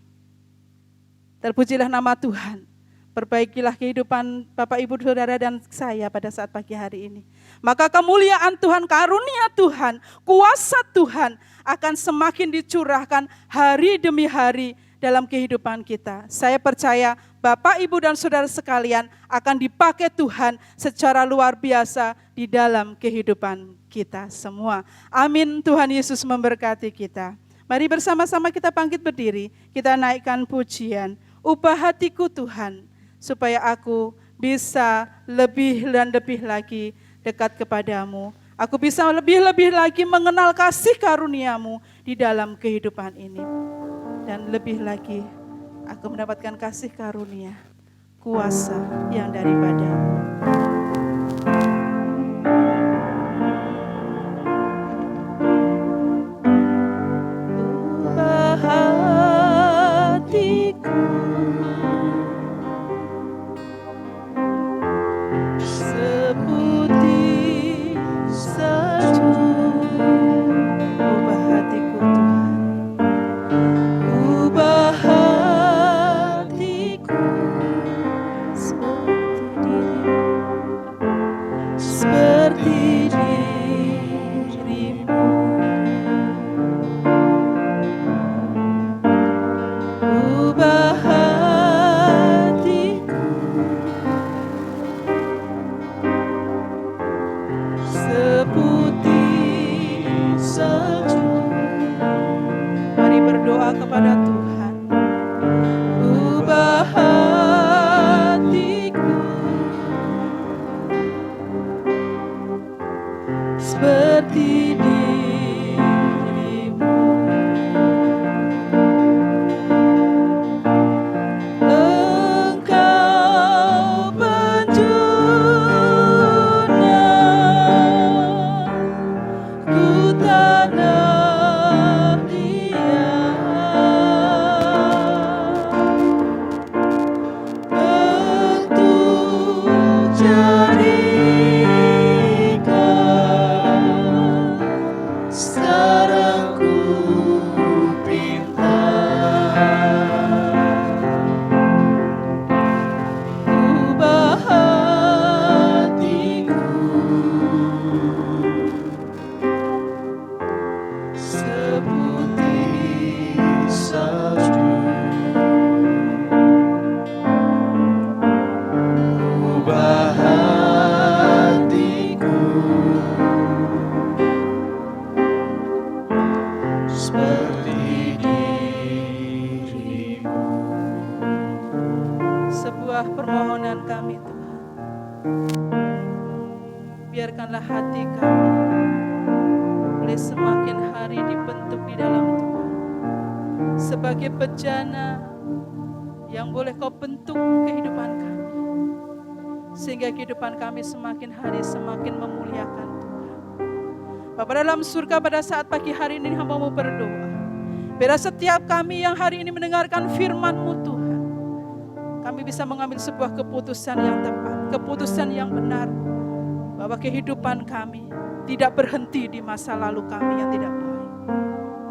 Speaker 4: Terpujilah nama Tuhan. Perbaikilah kehidupan Bapak, Ibu, Saudara, dan saya pada saat pagi hari ini. Maka kemuliaan Tuhan, karunia Tuhan, kuasa Tuhan akan semakin dicurahkan hari demi hari dalam kehidupan kita. Saya percaya Bapak, Ibu, dan Saudara sekalian akan dipakai Tuhan secara luar biasa di dalam kehidupan kita semua. Amin. Tuhan Yesus memberkati kita. Mari bersama-sama kita bangkit berdiri, kita naikkan pujian. Ubah hatiku Tuhan, supaya aku bisa lebih dan lebih lagi dekat kepadamu. Aku bisa lebih-lebih lagi mengenal kasih karuniamu di dalam kehidupan ini. Dan lebih lagi, aku mendapatkan kasih karunia, kuasa yang daripadamu. permohonan kami Tuhan. Biarkanlah hati kami boleh semakin hari dibentuk di dalam Tuhan. Sebagai bejana yang boleh Kau bentuk kehidupan kami. Sehingga kehidupan kami semakin hari semakin memuliakan Tuhan. Bapa dalam surga, pada saat pagi hari ini hamba-Mu berdoa. Biar setiap kami yang hari ini mendengarkan firman-Mu Tuhan, kami bisa mengambil sebuah keputusan yang tepat, keputusan yang benar. Bahwa kehidupan kami tidak berhenti di masa lalu kami yang tidak baik.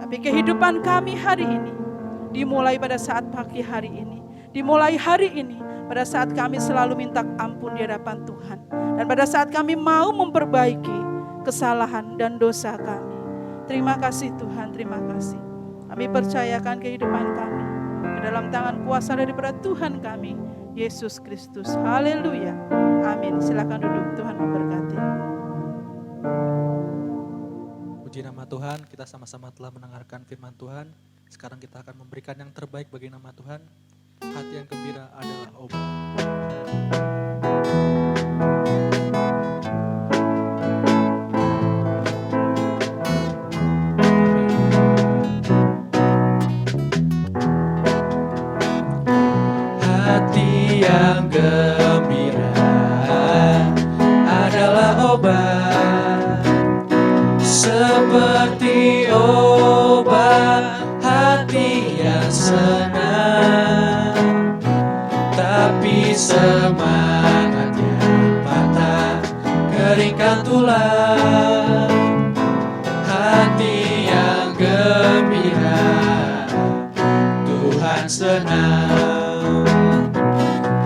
Speaker 4: Tapi kehidupan kami hari ini dimulai pada saat pagi hari ini. Dimulai hari ini pada saat kami selalu minta ampun di hadapan Tuhan. Dan pada saat kami mau memperbaiki kesalahan dan dosa kami. Terima kasih Tuhan, terima kasih. Kami percayakan kehidupan kami ke dalam tangan kuasa daripada Tuhan kami, Yesus Kristus. Haleluya. Amin. Silakan duduk, Tuhan memberkati.
Speaker 2: Puji nama Tuhan, kita sama-sama telah mendengarkan firman Tuhan. Sekarang kita akan memberikan yang terbaik bagi nama Tuhan. Hati yang gembira adalah obat.
Speaker 3: Hati yang gembira adalah obat, seperti obat hati yang senang. Tapi semangat yang patah keringkan tulang. Hati yang gembira Tuhan senang.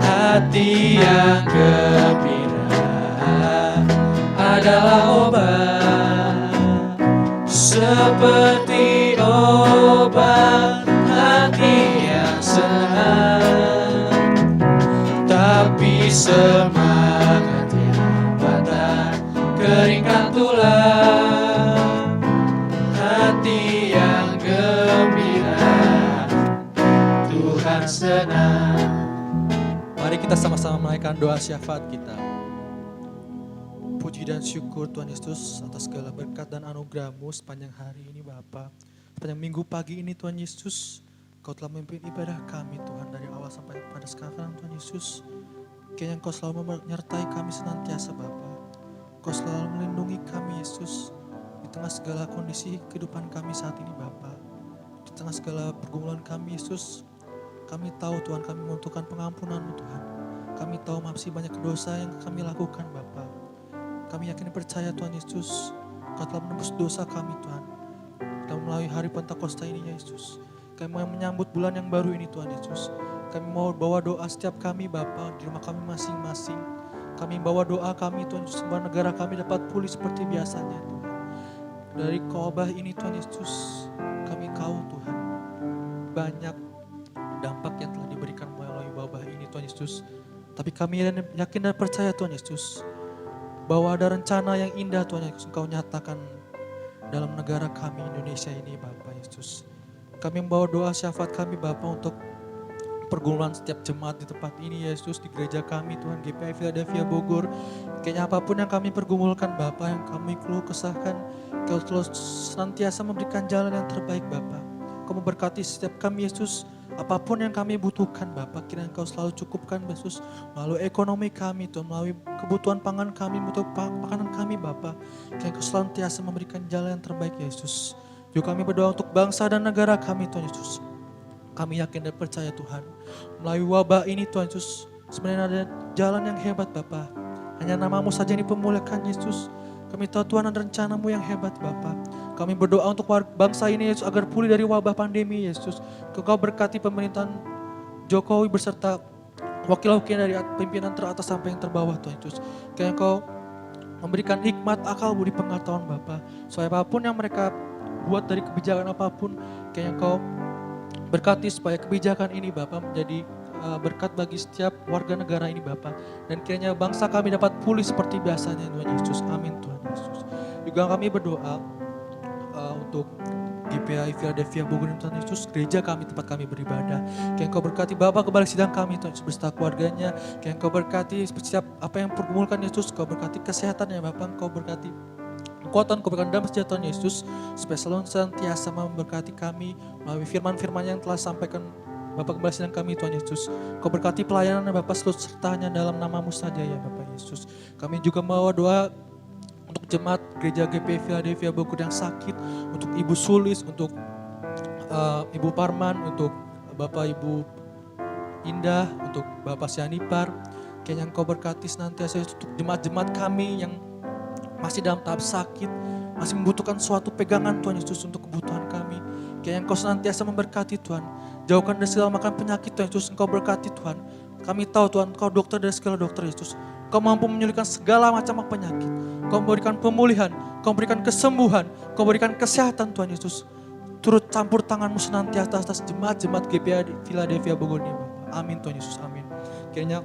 Speaker 3: Hati yang gembira adalah obat, seperti obat hati yang senang. Tapi semangat yang patah keringkan tulang. Hati yang gembira Tuhan senang.
Speaker 2: Mari kita sama-sama menaikkan doa syafaat kita. Puji dan syukur Tuhan Yesus atas segala berkat dan anugerah-Mu sepanjang hari ini Bapa. Sepanjang minggu pagi ini Tuhan Yesus, Kau telah memimpin ibadah kami Tuhan dari awal sampai pada sekarang Tuhan Yesus. Kiranya Kau selalu menyertai kami senantiasa Bapa. Kau selalu melindungi kami Yesus di tengah segala kondisi kehidupan kami saat ini Bapa. Di tengah segala pergumulan kami Yesus, kami tahu Tuhan kami membutuhkan pengampunan-Mu Tuhan. Kami tahu masih banyak dosa yang kami lakukan Bapa. Kami yakin percaya Tuhan Yesus, Kau telah menebus dosa kami Tuhan. Kita melalui hari Pentakosta ini ya Yesus. Kami mau menyambut bulan yang baru ini Tuhan Yesus. Kami mau bawa doa setiap kami Bapa di rumah kami masing-masing. Kami bawa doa kami Tuhan Yesus, supaya negara kami dapat pulih seperti biasanya Tuhan. Dari wabah ini Tuhan Yesus, kami tahu Tuhan, banyak dampak yang telah diberikan melalui wabah ini Tuhan Yesus. Tapi kami yakin dan percaya Tuhan Yesus, bahwa ada rencana yang indah Tuhan Yesus Engkau nyatakan dalam negara kami Indonesia ini Bapak Yesus. Kami membawa doa syafaat kami Bapak untuk pergumulan setiap jemaat di tempat ini Yesus, di gereja kami Tuhan GPI Philadelphia Bogor. Kayaknya apapun yang kami pergumulkan Bapak, yang kami keluh kesahkan, Kau terus senantiasa memberikan jalan yang terbaik Bapak. Kau memberkati setiap kami Yesus. Apapun yang kami butuhkan Bapak, kiranya Engkau selalu cukupkan Yesus, melalui ekonomi kami Tuhan, melalui kebutuhan pangan kami, makanan kami Bapak. Kiranya Engkau senantiasa memberikan jalan yang terbaik Yesus. Juga kami berdoa untuk bangsa dan negara kami Tuhan Yesus. Kami yakin dan percaya Tuhan, melalui wabah ini Tuhan Yesus, sebenarnya ada jalan yang hebat Bapak. Hanya nama-Mu saja yang dipermuliakan Yesus. Kami tahu Tuhan ada rencana-Mu yang hebat Bapak. Kami berdoa untuk bangsa ini Yesus agar pulih dari wabah pandemi Yesus. Engkau berkati pemerintahan Jokowi beserta wakil-wakil dari pimpinan teratas sampai yang terbawah Tuhan Yesus. Kiranya Engkau memberikan hikmat, akal, budi, pengetahuan Bapak. Supaya apapun yang mereka buat dari kebijakan apapun, kiranya Engkau berkati supaya kebijakan ini Bapak menjadi berkat bagi setiap warga negara ini Bapak. Dan kiranya bangsa kami dapat pulih seperti biasanya Tuhan Yesus. Amin Tuhan Yesus. Juga kami berdoa untuk GPI GPI Philadelphia Bogor Tuhan Yesus, gereja kami, tempat kami beribadah. Kiranya Engkau berkati Bapak Kepala Sidang kami Tuhan Yesus beserta keluarganya. Kiranya Engkau berkati setiap apa yang pergumulkan Yesus, Engkau berkati kesehatannya Bapak, Engkau berkati kekuatan, Engkau berikan damai sejahtera Yesus, supaya selalu senantiasa memberkati kami melalui firman-firman yang telah sampaikan Bapak Kepala Sidang kami Tuhan Yesus. Kau berkati pelayanan Bapak seluruh sertanya dalam nama-Mu saja ya Bapak Yesus. Kami juga membawa doa untuk jemaat gereja GPI Philadelphia Bogor yang sakit, untuk Ibu Sulis, untuk Ibu Parman, untuk Bapak Ibu Indah, untuk Bapak Sianipar. Kiranya Engkau berkati senantiasa untuk jemaat-jemaat kami yang masih dalam tahap sakit, masih membutuhkan suatu pegangan Tuhan Yesus untuk kebutuhan kami. Kiranya Engkau senantiasa memberkati Tuhan. Jauhkan dari segala macam penyakit Tuhan Yesus, Engkau berkati Tuhan. Kami tahu Tuhan, Engkau dokter dari segala dokter Yesus. Engkau mampu menyembuhkan segala macam penyakit. Engkau memberikan pemulihan, Engkau memberikan kesembuhan, Engkau memberikan kesehatan Tuhan Yesus. Turut campur tangan-Mu senantiasa atas jemaat-jemaat GPI di Philadelphia Bogor ini Bapak. Amin Tuhan Yesus, amin. Kiranya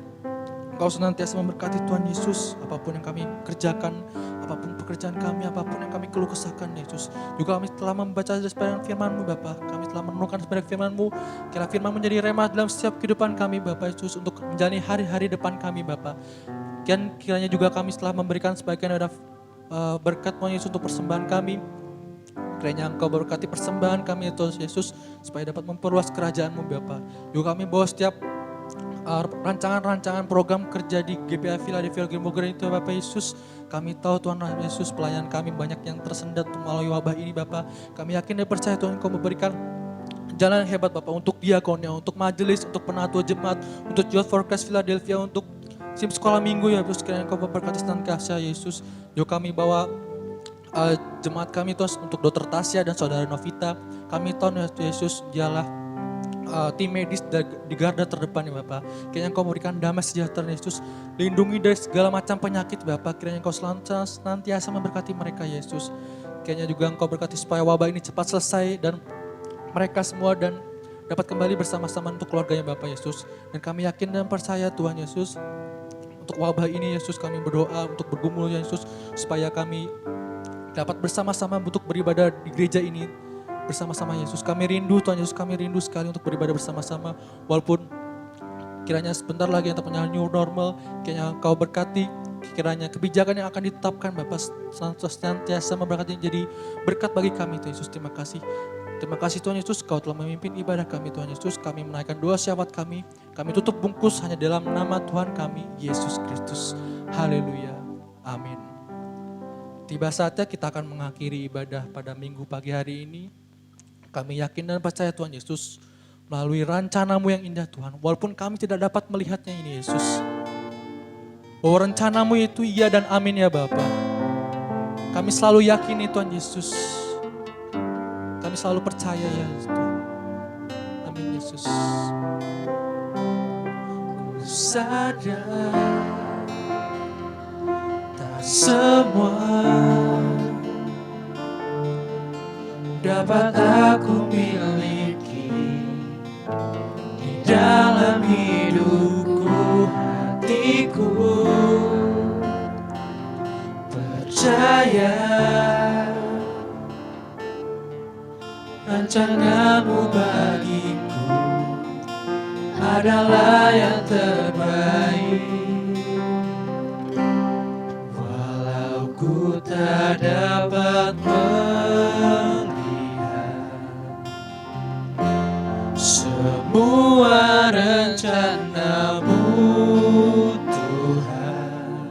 Speaker 2: Engkau senantiasa memberkati Tuhan Yesus, apapun yang kami kerjakan, apapun pekerjaan kami, apapun yang kami keluh kesahkan Yesus. Juga kami telah membaca sepanjang firman-Mu Bapa, kami telah merenungkan sepanjang firman-Mu, kiranya firman menjadi rema dalam setiap kehidupan kami Bapak Yesus, untuk menjalani hari-hari depan kami Bapak. Kiranya juga kami telah memberikan sebagian ada berkat Tuhan Yesus untuk persembahan kami. Kiranya Engkau berkati persembahan kami Tuhan Yesus, supaya dapat memperluas kerajaan-Mu Bapa. Juga kami bawa setiap rancangan-rancangan program kerja di GPI Philadelphia Bogor itu Bapak Yesus. Kami tahu Tuhan Yesus pelayan kami banyak yang tersendat melalui wabah ini Bapak. Kami yakin dan percaya Tuhan Engkau memberikan jalan yang hebat Bapak untuk diakonnya, untuk majelis, untuk penatua jemaat, untuk Youth for Christ Philadelphia, untuk sim sekolah minggu ya Yesus. Kiranya Engkau memberkati senantiasa Yesus. Juga kami bawa jemaat kami Tuhan untuk Dr. Tasya dan Saudara Novita. Kami tahu Yesus dialah tim medis di garda terdepan ya Bapak. Kiranya Engkau memberikan damai sejahtera Yesus. Lindungi dari segala macam penyakit Bapak. Kiranya Engkau senantiasa memberkati mereka Yesus. Kiranya juga Engkau berkati supaya wabah ini cepat selesai dan mereka semua dan dapat kembali bersama-sama untuk keluarganya Bapak Yesus. Dan kami yakin dan percaya Tuhan Yesus, untuk wabah ini Yesus kami berdoa untuk bergumul Yesus, supaya kami dapat bersama-sama untuk beribadah di gereja ini bersama-sama Yesus. Kami rindu Tuhan Yesus, kami rindu sekali untuk beribadah bersama-sama. Walaupun kiranya sebentar lagi untuk menyalahi new normal, kiranya Engkau berkati, kiranya kebijakan yang akan ditetapkan Bapak senantiasa memberkati, jadi berkat bagi kami Tuhan Yesus. Terima kasih. Terima kasih Tuhan Yesus, Kau telah memimpin ibadah kami Tuhan Yesus. Kami menaikkan doa syafaat kami tutup bungkus hanya dalam nama Tuhan kami, Yesus Kristus. Haleluya. Amin. Tiba saatnya kita akan mengakhiri ibadah pada minggu pagi hari ini. Kami yakin dan percaya Tuhan Yesus, melalui rencana-Mu yang indah Tuhan, walaupun kami tidak dapat melihatnya ini Yesus, bahwa rencana-Mu itu iya dan amin ya Bapa. Kami selalu yakini Tuhan Yesus, kami selalu percaya ya Tuhan. Amin Yesus.
Speaker 3: Ku sadar tak semua dapat aku miliki di dalam hidupku, hatiku percaya rencana-Mu bagiku adalah yang terbaik. Walau ku tak dapat semua rencana-Mu Tuhan,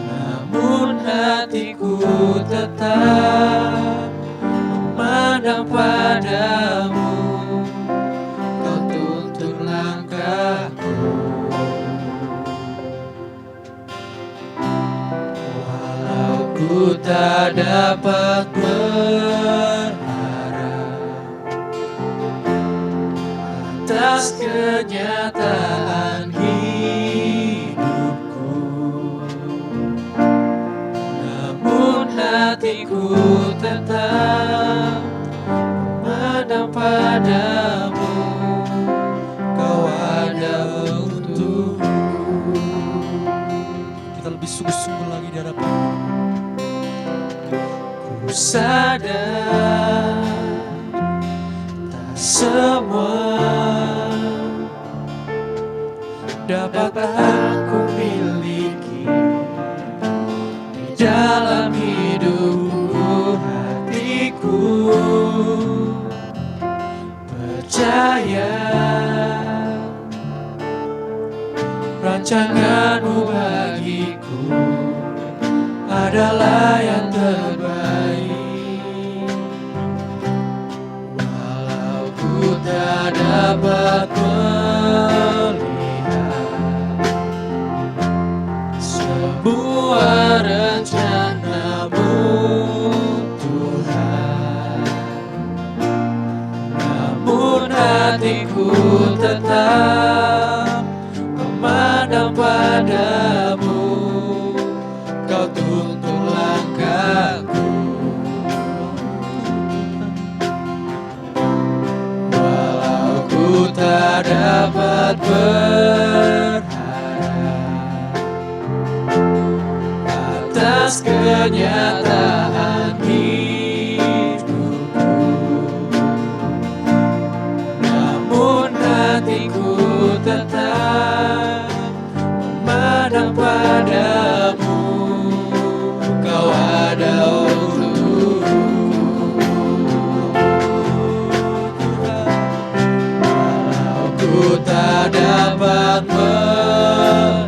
Speaker 3: namun hatiku tetap memandang padamu. Kau tuntun langkahku, walau ku tak dapat atas kenyataan hidupku, namun hatiku tetap memandang padamu. Kau ada untukku.
Speaker 2: Kita lebih sungguh-sungguh lagi di hadapan-Mu.
Speaker 3: Ku sadar tak semua dapat aku miliki di dalam hidupku, hatiku percaya rancanganmu bagiku adalah yang terbaik. Walau ku tak dapat melihat semua rencanamu, Tuhan, namun hatiku tetap memandang padamu. Kau tuntun langkahku, walau ku tak dapat berharap atas kenyataan hidupku, namun hatiku tetap memandang padamu. Kau ada untukku, walau ku tak dapat melihat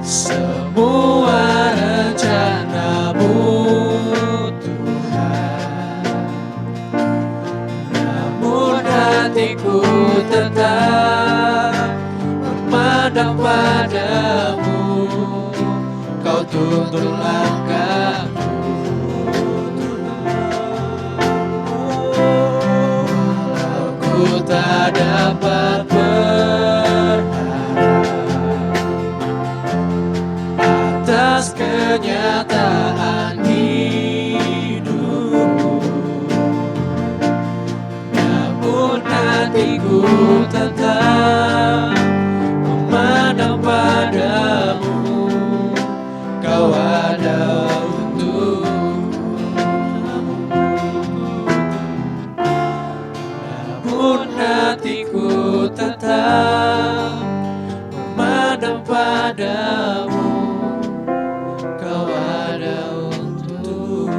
Speaker 3: semua rencanamu, Tuhan, namun hatiku tetap memandang padamu. Kau tuntun langkahku, walau ku tak dapat berharap atas kenyataan hidupku, namun hatiku tetap memandang padamu. Kau ada untukku, namun hatiku tetap memandang padamu. Kau ada untukku.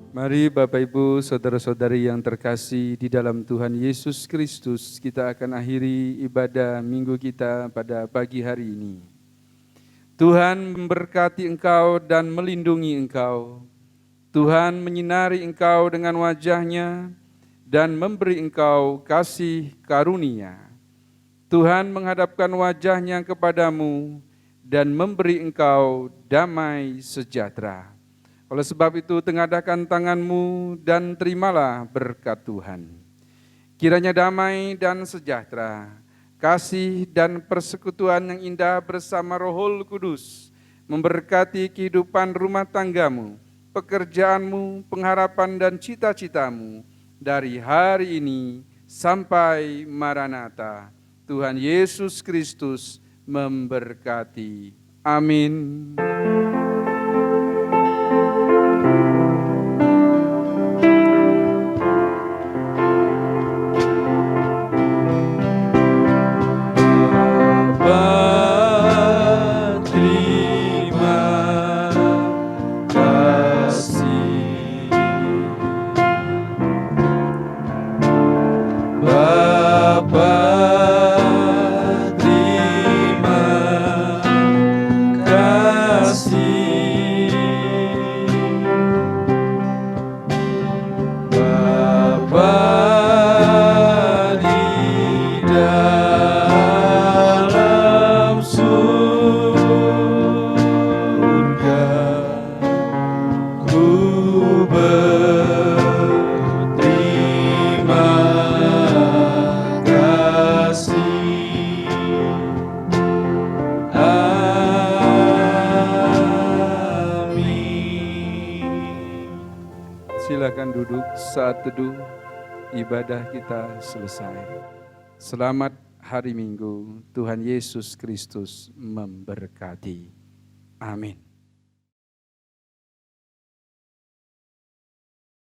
Speaker 1: Mari Bapak Ibu, saudara-saudari yang terkasih di dalam Tuhan Yesus Kristus, kita akan akhiri ibadah minggu kita pada pagi hari ini. Tuhan memberkati engkau dan melindungi engkau. Tuhan menyinari engkau dengan wajah-Nya dan memberi engkau kasih karunia. Tuhan menghadapkan wajah-Nya kepadamu dan memberi engkau damai sejahtera. Oleh sebab itu, tengadahkan tanganmu dan terimalah berkat Tuhan. Kiranya damai dan sejahtera, kasih dan persekutuan yang indah bersama Rohul Kudus memberkati kehidupan rumah tanggamu, pekerjaanmu, pengharapan dan cita-citamu dari hari ini sampai Maranatha. Tuhan Yesus Kristus memberkati. Amin. Silakan duduk, saat teduh ibadah kita selesai. Selamat hari Minggu. Tuhan Yesus Kristus memberkati. Amin.